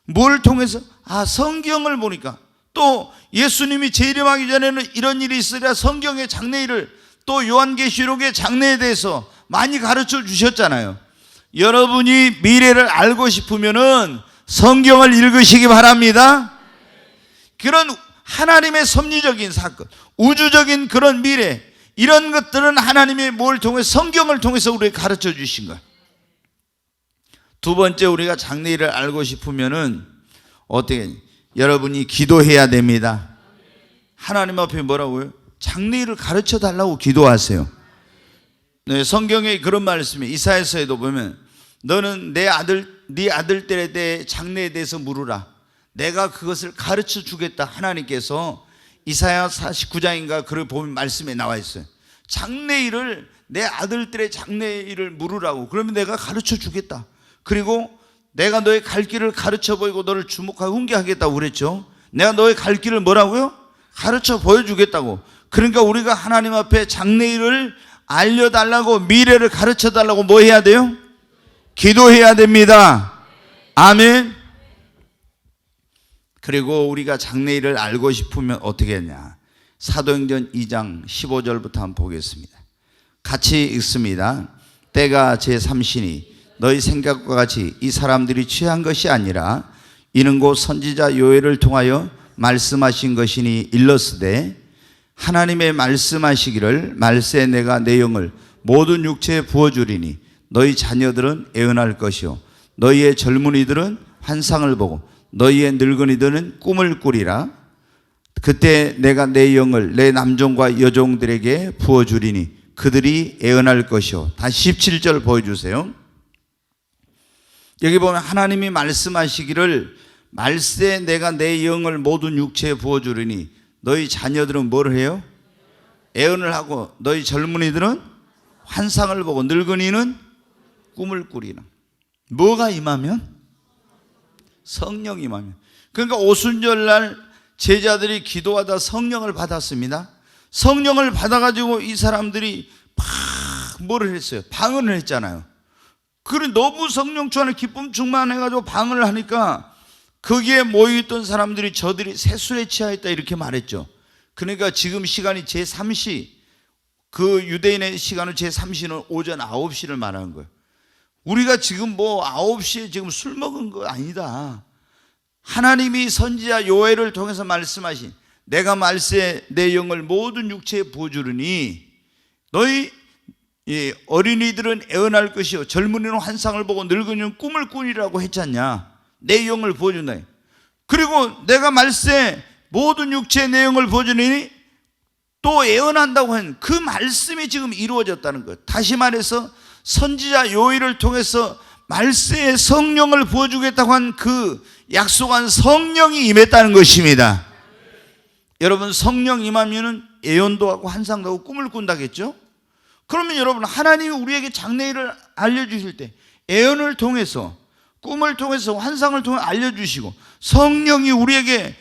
S1: 뭘 통해서? 성경을 보니까, 또 예수님이 재림하기 전에는 이런 일이 있으랴 성경의 장래일을, 또 요한계시록의 장래에 대해서 많이 가르쳐 주셨잖아요. 여러분이 미래를 알고 싶으면은 성경을 읽으시기 바랍니다. 그런 하나님의 섭리적인 사건, 우주적인 그런 미래, 이런 것들은 하나님의 뭘 통해? 성경을 통해서 우리에게 가르쳐 주신 거예요. 두 번째, 우리가 장래일을 알고 싶으면은 어떻게? 여러분이 기도해야 됩니다. 하나님 앞에 뭐라고요? 장래일을 가르쳐 달라고 기도하세요. 네, 성경에 그런 말씀이 이사야서에도 보면, 너는 네 아들들에 대해 장래에 대해서 물으라. 내가 그것을 가르쳐 주겠다. 하나님께서 이사야 49장인가 그걸 보면 말씀에 나와 있어요. 장래일을, 내 아들들의 장래일을 물으라고. 그러면 내가 가르쳐 주겠다. 그리고 내가 너의 갈 길을 가르쳐 보이고 너를 주목하고 훈계하겠다고 그랬죠. 내가 너의 갈 길을 뭐라고요? 가르쳐 보여주겠다고. 그러니까 우리가 하나님 앞에 장래일을 알려달라고, 미래를 가르쳐 달라고 뭐 해야 돼요? 기도해야 됩니다. 아멘. 그리고 우리가 장래일을 알고 싶으면 어떻게 했냐? 사도행전 2장 15절부터 한번 보겠습니다. 같이 읽습니다. 때가 제3시니 너희 생각과 같이 이 사람들이 취한 것이 아니라 이는 곧 선지자 요엘을 통하여 말씀하신 것이니 일렀으되 하나님의 말씀하시기를 말세 내가 내 영을 모든 육체에 부어주리니 너희 자녀들은 애언할 것이요 너희의 젊은이들은 환상을 보고 너희의 늙은이들은 꿈을 꾸리라. 그때 내가 내 영을 내 남종과 여종들에게 부어주리니 그들이 애언할 것이요. 다시 17절 보여주세요. 여기 보면 하나님이 말씀하시기를 말세 내가 내 영을 모든 육체에 부어주리니 너희 자녀들은 뭘 해요? 애언을 하고 너희 젊은이들은 환상을 보고 늙은이는 꿈을 꾸리나. 뭐가 임하면? 성령이 임하면. 그러니까 오순절날 제자들이 기도하다 성령을 받았습니다. 성령을 받아가지고 이 사람들이 막 뭐를 했어요? 방언을 했잖아요. 그래 너무 성령 충만에 기쁨 충만해가지고 방언을 하니까 거기에 모여있던 사람들이 저들이 세술에 취하였다 이렇게 말했죠. 그러니까 지금 시간이 제3시, 그 유대인의 시간은 제3시는 오전 9시를 말하는 거예요. 우리가 지금 뭐 9시에 지금 술 먹은 거 아니다. 하나님이 선지자 요엘을 통해서 말씀하신 내가 말세 내 영을 모든 육체에 부어주르니 너희 어린이들은 애언할 것이요 젊은이는 환상을 보고 늙은이는 꿈을 꾸리라고 했잖냐. 내 영을 부어준다. 그리고 내가 말세 모든 육체에 내 영을 부어주니 또 애언한다고 한 그 말씀이 지금 이루어졌다는 것. 다시 말해서 선지자 요일을 통해서 말세에 성령을 부어주겠다고 한 그 약속한 성령이 임했다는 것입니다. 여러분 성령 임하면은 애언도 하고 환상도 하고 꿈을 꾼다겠죠? 그러면 여러분 하나님이 우리에게 장래일을 알려주실 때 애언을 통해서 꿈을 통해서 환상을 통해 알려주시고 성령이 우리에게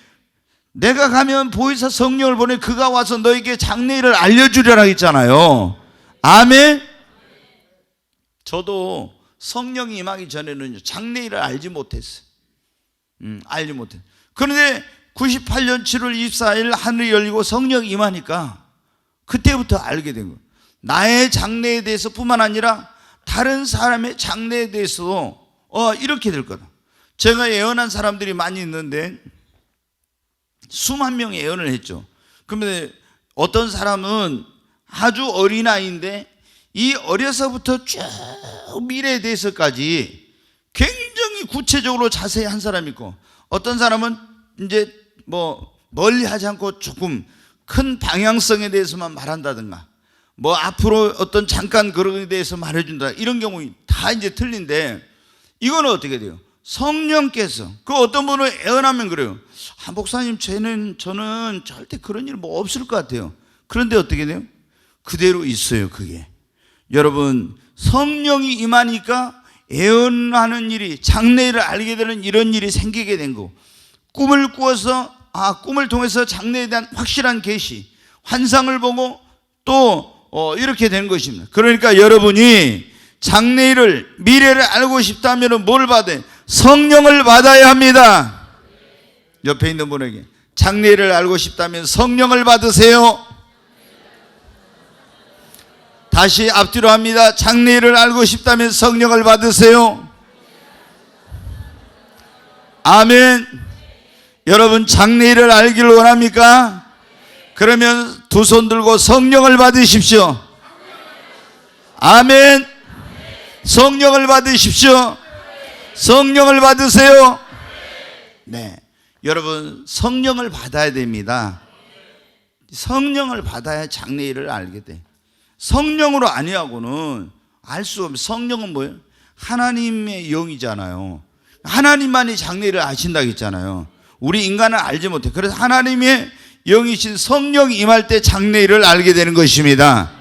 S1: 내가 가면 보혜사 성령을 보내 그가 와서 너에게 장래일을 알려주려라 했잖아요. 아멘. 저도 성령이 임하기 전에는 장래일을 알지 못했어요. 알지 못했어요. 그런데 98년 7월 24일 하늘이 열리고 성령이 임하니까 그때부터 알게 된 거예요. 나의 장래에 대해서 뿐만 아니라 다른 사람의 장래에 대해서도 이렇게 될 거다. 제가 예언한 사람들이 많이 있는데 수만 명의 예언을 했죠. 그런데 어떤 사람은 아주 어린아이인데 이 어려서부터 쭉 미래에 대해서까지 굉장히 구체적으로 자세히 한 사람이 있고 어떤 사람은 이제 뭐 멀리 하지 않고 조금 큰 방향성에 대해서만 말한다든가 뭐 앞으로 어떤 잠깐 그런 대해서 말해준다 이런 경우 다 이제 틀린데 이거는 어떻게 돼요? 성령께서 그 어떤 분은 애언하면 그래요. 목사님 저는 절대 그런 일 뭐 없을 것 같아요. 그런데 어떻게 돼요? 그대로 있어요. 그게 여러분 성령이 임하니까 애언하는 일이 장래일을 알게 되는 이런 일이 생기게 된 거고 꿈을 꾸어서 꿈을 통해서 장래에 대한 확실한 계시 환상을 보고 또 이렇게 된 것입니다. 그러니까 여러분이 장래일을 미래를 알고 싶다면 뭘 받아야? 성령을 받아야 합니다. 옆에 있는 분에게 장래일을 알고 싶다면 성령을 받으세요. 다시 앞뒤로 합니다. 장래일을 알고 싶다면 성령을 받으세요. 아멘. 여러분 장래일을 알기를 원합니까? 그러면 두 손 들고 성령을 받으십시오. 아멘. 성령을 받으십시오. 성령을 받으세요. 네, 여러분 성령을 받아야 됩니다. 성령을 받아야 장래일을 알게 돼. 성령으로 아니하고는 알 수 없어요. 성령은 뭐예요? 하나님의 영이잖아요. 하나님만이 장래일을 아신다고 했잖아요. 우리 인간은 알지 못해. 그래서 하나님의 영이신 성령이 임할 때 장래일을 알게 되는 것입니다.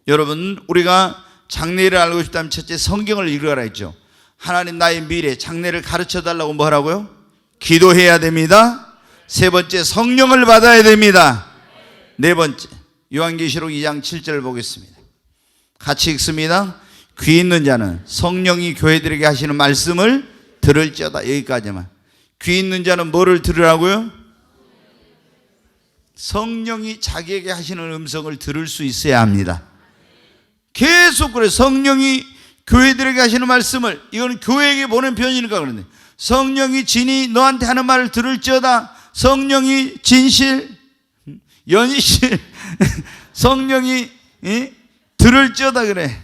S1: 여러분 우리가 장래일을 알고 싶다면 첫째 성경을 읽어라 했죠. 하나님 나의 미래 장래를 가르쳐달라고 뭐 하라고요? 기도해야 됩니다. 세 번째 성령을 받아야 됩니다. 네 번째 요한계시록 2장 7절 보겠습니다. 같이 읽습니다. 귀 있는 자는 성령이 교회들에게 하시는 말씀을 들을지어다. 여기까지만. 귀 있는 자는 뭐를 들으라고요? 성령이 자기에게 하시는 음성을 들을 수 있어야 합니다. 계속 그래. 성령이 교회들에게 하시는 말씀을, 이건 교회에게 보낸 편이니까 그러는데, 성령이 진히 너한테 하는 말을 들을지어다. 성령이 진실, 연실, 성령이 들을지어다 그래.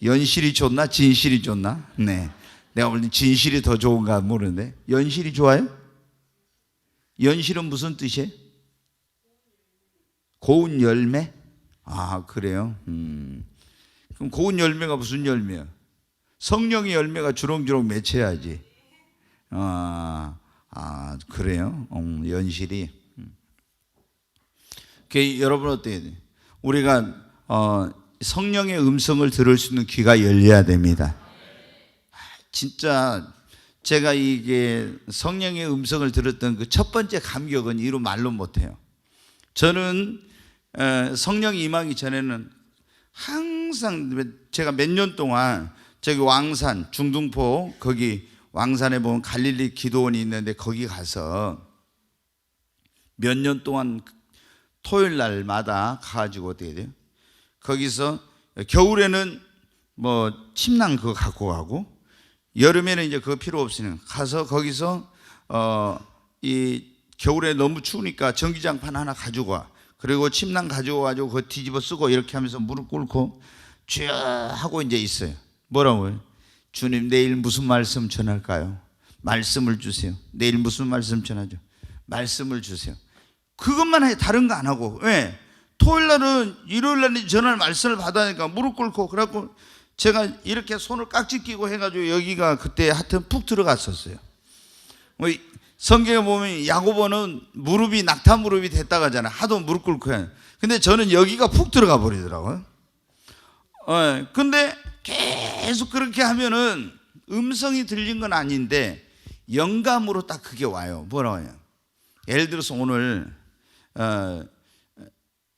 S1: 연실이 좋나 진실이 좋나? 네, 내가 볼 때 진실이 더 좋은가 모르는데, 연실이 좋아요? 연실은 무슨 뜻이에요? 고운 열매? 아, 그래요? 그럼 고운 열매가 무슨 열매야? 성령의 열매가 주렁주렁 맺혀야지. 그래요? 연실이. 여러분 어때요? 우리가 성령의 음성을 들을 수 있는 귀가 열려야 됩니다. 진짜 제가 이게 성령의 음성을 들었던 그 첫 번째 감격은 이루 말로 못해요. 저는 성령이 임하기 전에는 항상 제가 몇 년 동안 저기 왕산 중등포 거기 왕산에 보면 갈릴리 기도원이 있는데 거기 가서 몇 년 동안 토요일 날마다 가가지고 어떻게 돼요? 거기서 겨울에는 뭐 침낭 그거 갖고 가고, 여름에는 이제 그거 필요 없으니까 가서 거기서 이 겨울에 너무 추우니까 전기장판 하나 가지고 와. 그리고 침낭 가지고 가지고 그거 뒤집어 쓰고 이렇게 하면서 무릎 꿇고 쭉 하고 이제 있어요. 뭐라고요? 주님, 내일 무슨 말씀 전할까요? 말씀을 주세요. 내일 무슨 말씀 전하죠? 말씀을 주세요. 그것만 해. 다른 거 안 하고. 왜? 토요일 날은 일요일 날은 전할 말씀을 받아니까 무릎 꿇고, 그래갖고 제가 이렇게 손을 깍지 끼고 해가지고 여기가 그때 하여튼 푹 들어갔었어요. 뭐 성경에 보면 야고보는 무릎이 낙타 무릎이 됐다고 하잖아요. 하도 무릎 꿇고 해. 근데 저는 여기가 푹 들어가 버리더라고요. 근데 계속 그렇게 하면은 음성이 들린 건 아닌데 영감으로 딱 그게 와요. 뭐라고 해요? 예를 들어서 오늘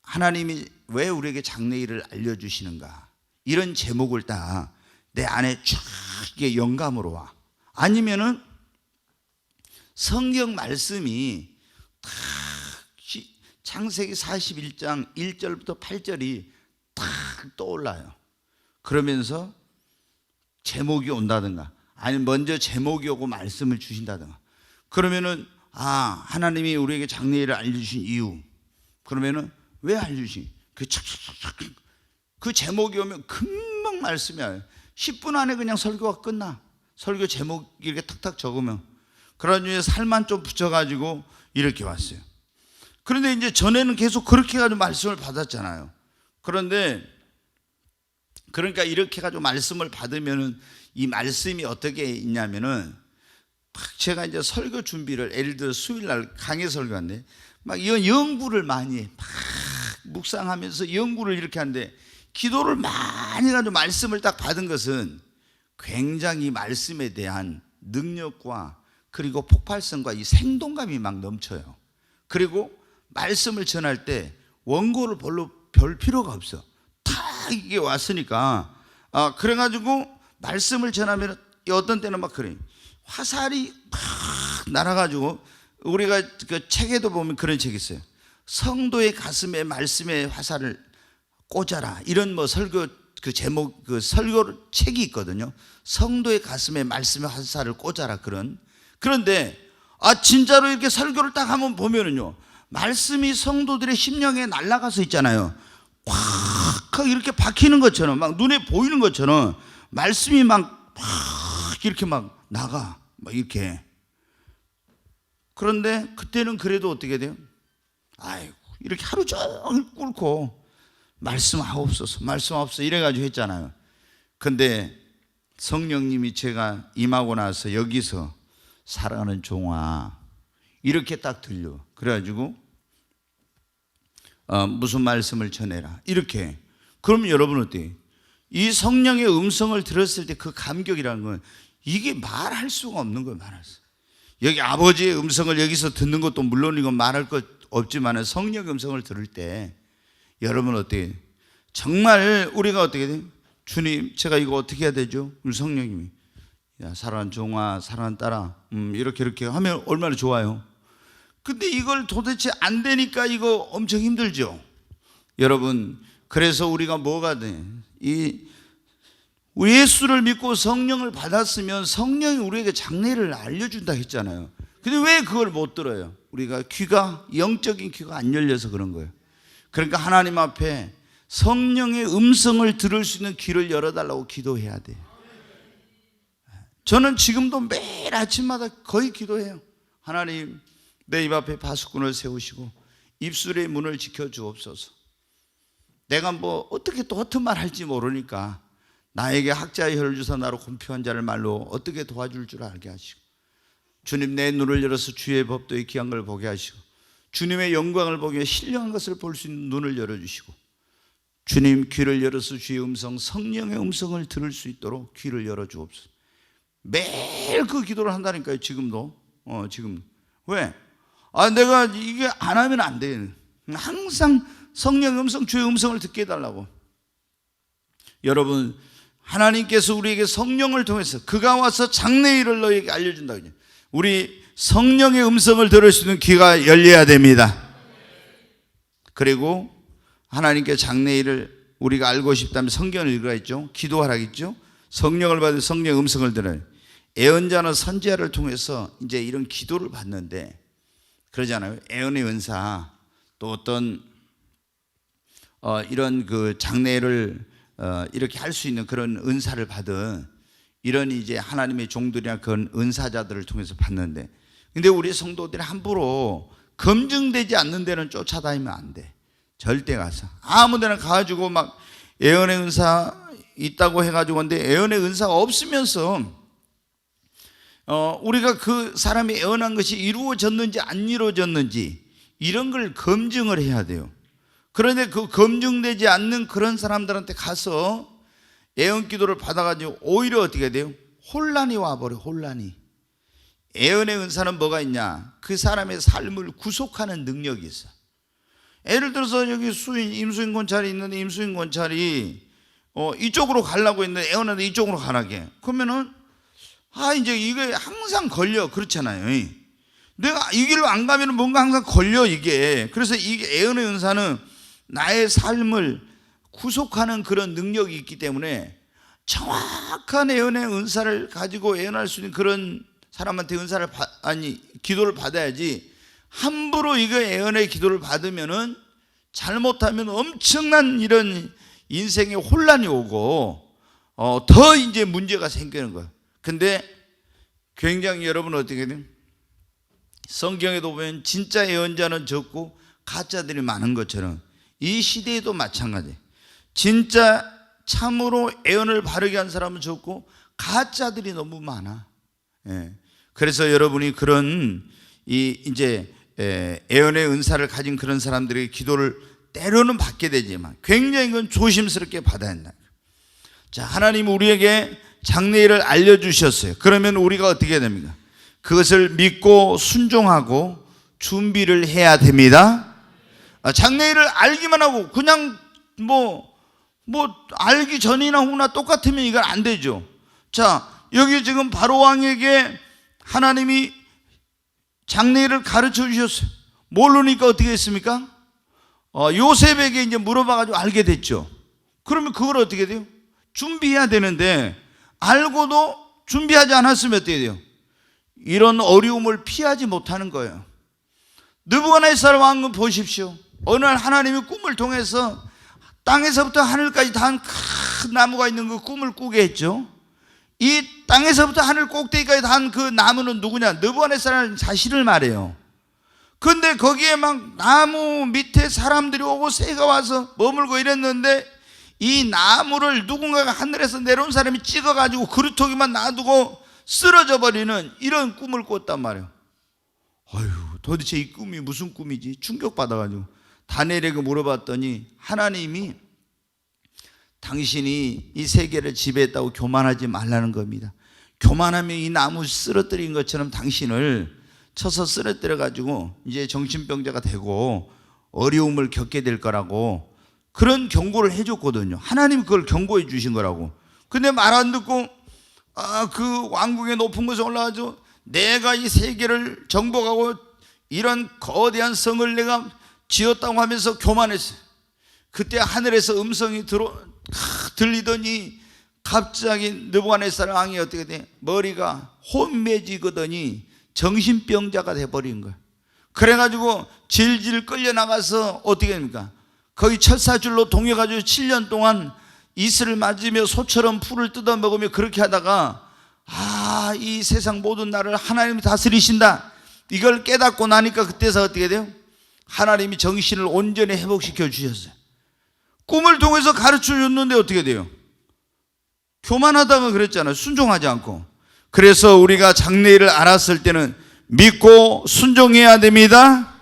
S1: 하나님이 왜 우리에게 장래일을 알려주시는가, 이런 제목을 딱 내 안에 쫙 이게 영감으로 와. 아니면은 성경 말씀이 딱 창세기 41장 1절부터 8절이 딱 떠올라요. 그러면서 제목이 온다든가, 아니면 먼저 제목이 오고 말씀을 주신다든가. 그러면은 하나님이 우리에게 장래일을 알려주신 이유, 그러면은 왜 알려주신, 그 제목이 오면 금방 말씀이 와요. 10분 안에 그냥 설교가 끝나. 설교 제목 이렇게 탁탁 적으면. 그런 중에 살만 좀 붙여가지고 이렇게 왔어요. 그런데 이제 전에는 계속 그렇게 해가지고 말씀을 받았잖아요. 그런데 그러니까 이렇게 해가지고 말씀을 받으면은 이 말씀이 어떻게 있냐면은, 제가 이제 설교 준비를, 예를 들어 수요일날 강의 설교하는데 막 이런 연구를 많이 해. 막 묵상하면서 연구를 이렇게 하는데, 기도를 많이 해가지고 말씀을 딱 받은 것은 굉장히 말씀에 대한 능력과 그리고 폭발성과 이 생동감이 막 넘쳐요. 그리고 말씀을 전할 때 원고를 별 필요가 없어. 다 이게 왔으니까. 그래가지고 말씀을 전하면 어떤 때는 막 그래. 화살이 막 날아가지고, 우리가 그 책에도 보면 그런 책이 있어요. 성도의 가슴에 말씀의 화살을 꽂아라. 이런 뭐 설교 그 제목 그 설교 책이 있거든요. 성도의 가슴에 말씀의 화살을 꽂아라. 그런데 진짜로 이렇게 설교를 딱 한번 보면은요, 말씀이 성도들의 심령에 날아가서 있잖아요. 콱 이렇게 박히는 것처럼, 막 눈에 보이는 것처럼 말씀이 막 이렇게 막 나가, 막 이렇게. 그런데 그때는 그래도 어떻게 돼요? 아이고, 이렇게 하루 종일 꿇고 말씀하옵소서 이래가지고 했잖아요. 근데 성령님이 제가 임하고 나서 여기서 사랑하는 종아 이렇게 딱 들려. 그래가지고 무슨 말씀을 전해라 이렇게. 그러면 여러분 어때요? 이 성령의 음성을 들었을 때 그 감격이라는 건 이게 말할 수가 없는 거예요. 말할 수. 여기 아버지의 음성을 여기서 듣는 것도 물론 이건 말할 것 없지만 성령의 음성을 들을 때 여러분 어때요? 정말 우리가 어떻게 돼요? 주님, 제가 이거 어떻게 해야 되죠? 우리 성령님이 야, 사랑하는 종아, 사랑하는 딸아, 이렇게 하면 얼마나 좋아요. 근데 이걸 도대체 안 되니까 이거 엄청 힘들죠. 여러분, 그래서 우리가 뭐가 돼? 예수를 믿고 성령을 받았으면 성령이 우리에게 장래를 알려준다 했잖아요. 근데 왜 그걸 못 들어요? 우리가 영적인 귀가 안 열려서 그런 거예요. 그러니까 하나님 앞에 성령의 음성을 들을 수 있는 귀를 열어달라고 기도해야 돼요. 저는 지금도 매일 아침마다 거의 기도해요. 하나님, 내 입 앞에 파수꾼을 세우시고 입술의 문을 지켜주옵소서. 내가 뭐 어떻게 또 허튼 말 할지 모르니까 나에게 학자의 혀를 주사 나로 공표한 자를 말로 어떻게 도와줄 줄 알게 하시고, 주님 내 눈을 열어서 주의 법도의 귀한 걸 보게 하시고, 주님의 영광을 보기 위해 신령한 것을 볼 수 있는 눈을 열어주시고, 주님 귀를 열어서 주의 음성, 성령의 음성을 들을 수 있도록 귀를 열어주옵소서. 매일 그 기도를 한다니까요. 지금도. 지금 왜? 내가 이게 안 하면 안 돼. 항상 성령의 음성, 주의 음성을 듣게 해달라고. 여러분, 하나님께서 우리에게 성령을 통해서 그가 와서 장래일을 너에게 알려준다. 우리 성령의 음성을 들을 수 있는 귀가 열려야 됩니다. 그리고 하나님께 장래일을 우리가 알고 싶다면 성경을 읽으라 했죠. 기도하라 했죠. 성령을 받은 성령의 음성을 들어요. 예언자나 선지자를 통해서 이제 이런 기도를 받는데 그러잖아요. 예언의 은사, 또 어떤 이런 그 장래를 이렇게 할 수 있는 그런 은사를 받은 이런 이제 하나님의 종들이나 그런 은사자들을 통해서 받는데, 근데 우리 성도들이 함부로 검증되지 않는 데는 쫓아다니면 안 돼. 절대 가서 아무 데나 가가지고 막 예언의 은사 있다고 해가지고, 근데 예언의 은사가 없으면서 우리가 그 사람이 예언한 것이 이루어졌는지 안 이루어졌는지 이런 걸 검증을 해야 돼요. 그런데 그 검증되지 않는 그런 사람들한테 가서 예언 기도를 받아가지고 오히려 어떻게 돼요? 혼란이 와버려. 혼란이. 예언의 은사는 뭐가 있냐? 그 사람의 삶을 구속하는 능력이 있어. 예를 들어서 여기 임수인 권찰이 있는데 임수인 권찰이 이쪽으로 가려고 했는데 예언하는데 이쪽으로 가라게. 그러면은 이제 이게 항상 걸려. 그렇잖아요. 내가 이 길로 안 가면 뭔가 항상 걸려 이게. 그래서 이게 예언의 은사는 나의 삶을 구속하는 그런 능력이 있기 때문에 정확한 예언의 은사를 가지고 예언할 수 있는 그런 사람한테 기도를 받아야지. 함부로 이거 예언의 기도를 받으면은 잘못하면 엄청난 이런 인생의 혼란이 오고 더 이제 문제가 생기는 거예요. 근데 굉장히 여러분 어떻게 돼요? 성경에도 보면 진짜 예언자는 적고 가짜들이 많은 것처럼 이 시대에도 마찬가지예요. 진짜 참으로 예언을 바르게 한 사람은 적고 가짜들이 너무 많아. 그래서 여러분이 그런 이제 예언의 은사를 가진 그런 사람들에게 기도를 때로는 받게 되지만 굉장히 그건 조심스럽게 받아야 한다. 자, 하나님 우리에게 장래일을 알려주셨어요. 그러면 우리가 어떻게 됩니까? 그것을 믿고 순종하고 준비를 해야 됩니다. 장래일을 알기만 하고 그냥 뭐 알기 전이나 후나 똑같으면 이건 안 되죠. 자, 여기 지금 바로왕에게 하나님이 장래일을 가르쳐 주셨어요. 모르니까 어떻게 했습니까? 요셉에게 이제 물어봐가지고 알게 됐죠. 그러면 그걸 어떻게 돼요? 준비해야 되는데 알고도 준비하지 않았으면 어떻게 돼요? 이런 어려움을 피하지 못하는 거예요. 느부갓네살 왕은 보십시오. 어느 날 하나님이 꿈을 통해서 땅에서부터 하늘까지 닿은 큰 나무가 있는 그 꿈을 꾸게 했죠. 이 땅에서부터 하늘 꼭대기까지 닿은 그 나무는 누구냐? 느부갓네살 자신을 말해요. 근데 거기에 막 나무 밑에 사람들이 오고 새가 와서 머물고 이랬는데 이 나무를 누군가가 하늘에서 내려온 사람이 찍어가지고 그루터기만 놔두고 쓰러져 버리는 이런 꿈을 꿨단 말이에요. 도대체 이 꿈이 무슨 꿈이지? 충격받아가지고 다니엘에게 물어봤더니 하나님이 당신이 이 세계를 지배했다고 교만하지 말라는 겁니다. 교만하면 이 나무 쓰러뜨린 것처럼 당신을 쳐서 쓰러뜨려가지고 이제 정신병자가 되고 어려움을 겪게 될 거라고 그런 경고를 해줬거든요. 하나님이 그걸 경고해 주신 거라고. 근데 말 안 듣고 그 왕궁의 높은 곳에 올라가서 내가 이 세계를 정복하고 이런 거대한 성을 내가 지었다고 하면서 교만했어요. 그때 하늘에서 음성이 들리더니 갑자기 느부갓네살 왕이 어떻게 돼? 머리가 혼매지거더니 정신병자가 돼버린 거야. 그래가지고 질질 끌려나가서 어떻게 됩니까? 거기 철사줄로 동여가지고 7년 동안 이슬을 맞으며 소처럼 풀을 뜯어먹으며 그렇게 하다가 이 세상 모든 나라를 하나님이 다스리신다, 이걸 깨닫고 나니까 그때서 어떻게 돼요? 하나님이 정신을 온전히 회복시켜 주셨어요. 꿈을 통해서 가르쳐 줬는데 어떻게 돼요? 교만하다가 그랬잖아요. 순종하지 않고. 그래서 우리가 장래일을 알았을 때는 믿고 순종해야 됩니다.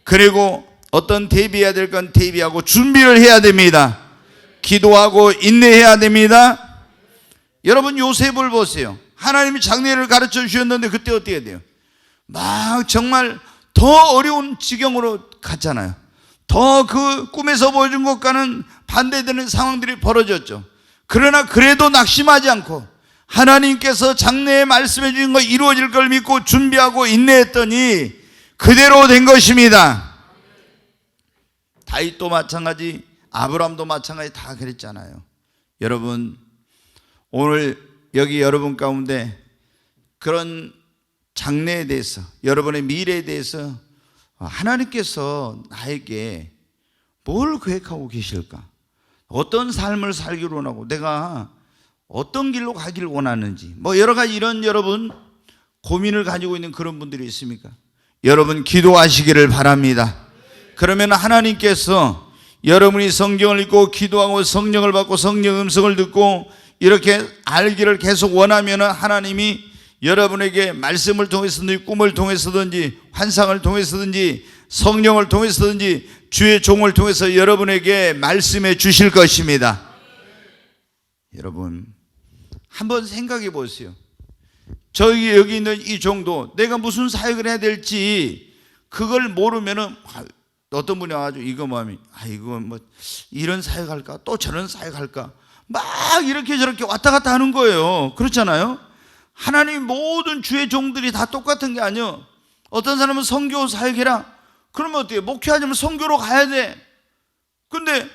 S1: 그리고 어떤 대비해야 될 건 대비하고 준비를 해야 됩니다. 기도하고 인내해야 됩니다. 여러분 요셉을 보세요. 하나님이 장래를 가르쳐 주셨는데 그때 어떻게 돼요? 막 정말 더 어려운 지경으로 갔잖아요. 더 그 꿈에서 보여준 것과는 반대되는 상황들이 벌어졌죠. 그러나 그래도 낙심하지 않고 하나님께서 장래에 말씀해 주신 거 이루어질 걸 믿고 준비하고 인내했더니 그대로 된 것입니다. 다윗도 마찬가지, 아브라함도 마찬가지 다 그랬잖아요. 여러분 오늘 여기 여러분 가운데 그런 장래에 대해서, 여러분의 미래에 대해서 하나님께서 나에게 뭘 계획하고 계실까? 어떤 삶을 살기를 원하고 내가 어떤 길로 가기를 원하는지, 여러 가지 이런 여러분 고민을 가지고 있는 그런 분들이 있습니까? 여러분 기도하시기를 바랍니다. 그러면 하나님께서 여러분이 성경을 읽고 기도하고 성령을 받고 성령 음성을 듣고 이렇게 알기를 계속 원하면 하나님이 여러분에게 말씀을 통해서든지 꿈을 통해서든지 환상을 통해서든지 성령을 통해서든지 주의 종을 통해서 여러분에게 말씀해 주실 것입니다. 여러분 한번 생각해 보세요. 저희 여기 있는 이 종도 내가 무슨 사역을 해야 될지 그걸 모르면은 어떤 분이 와가지고 이거 뭐하면 이거 이런 사역할까 또 저런 사역할까 막 이렇게 저렇게 왔다 갔다 하는 거예요. 그렇잖아요. 하나님 모든 주의 종들이 다 똑같은 게 아니에요. 어떤 사람은 선교 사역해라 그러면 어때요? 목회하려면 선교로 가야 돼. 근데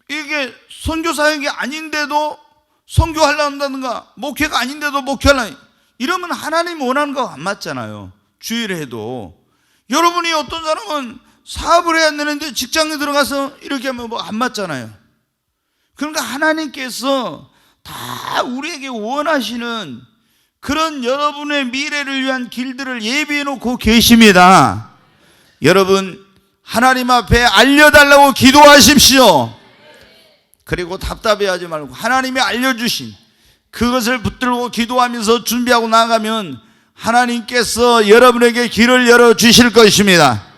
S1: 이게 선교 사역이 아닌데도 선교하려고 한다든가 목회가 아닌데도 목회하려고 이러면 하나님 원하는 거 안 맞잖아요. 주의를 해도. 여러분이 어떤 사람은 사업을 해야 되는데 직장에 들어가서 이렇게 하면 안 맞잖아요. 그러니까 하나님께서 다 우리에게 원하시는 그런 여러분의 미래를 위한 길들을 예비해 놓고 계십니다. 여러분 하나님 앞에 알려달라고 기도하십시오. 그리고 답답해하지 말고 하나님이 알려주신 그것을 붙들고 기도하면서 준비하고 나가면 하나님께서 여러분에게 길을 열어주실 것입니다.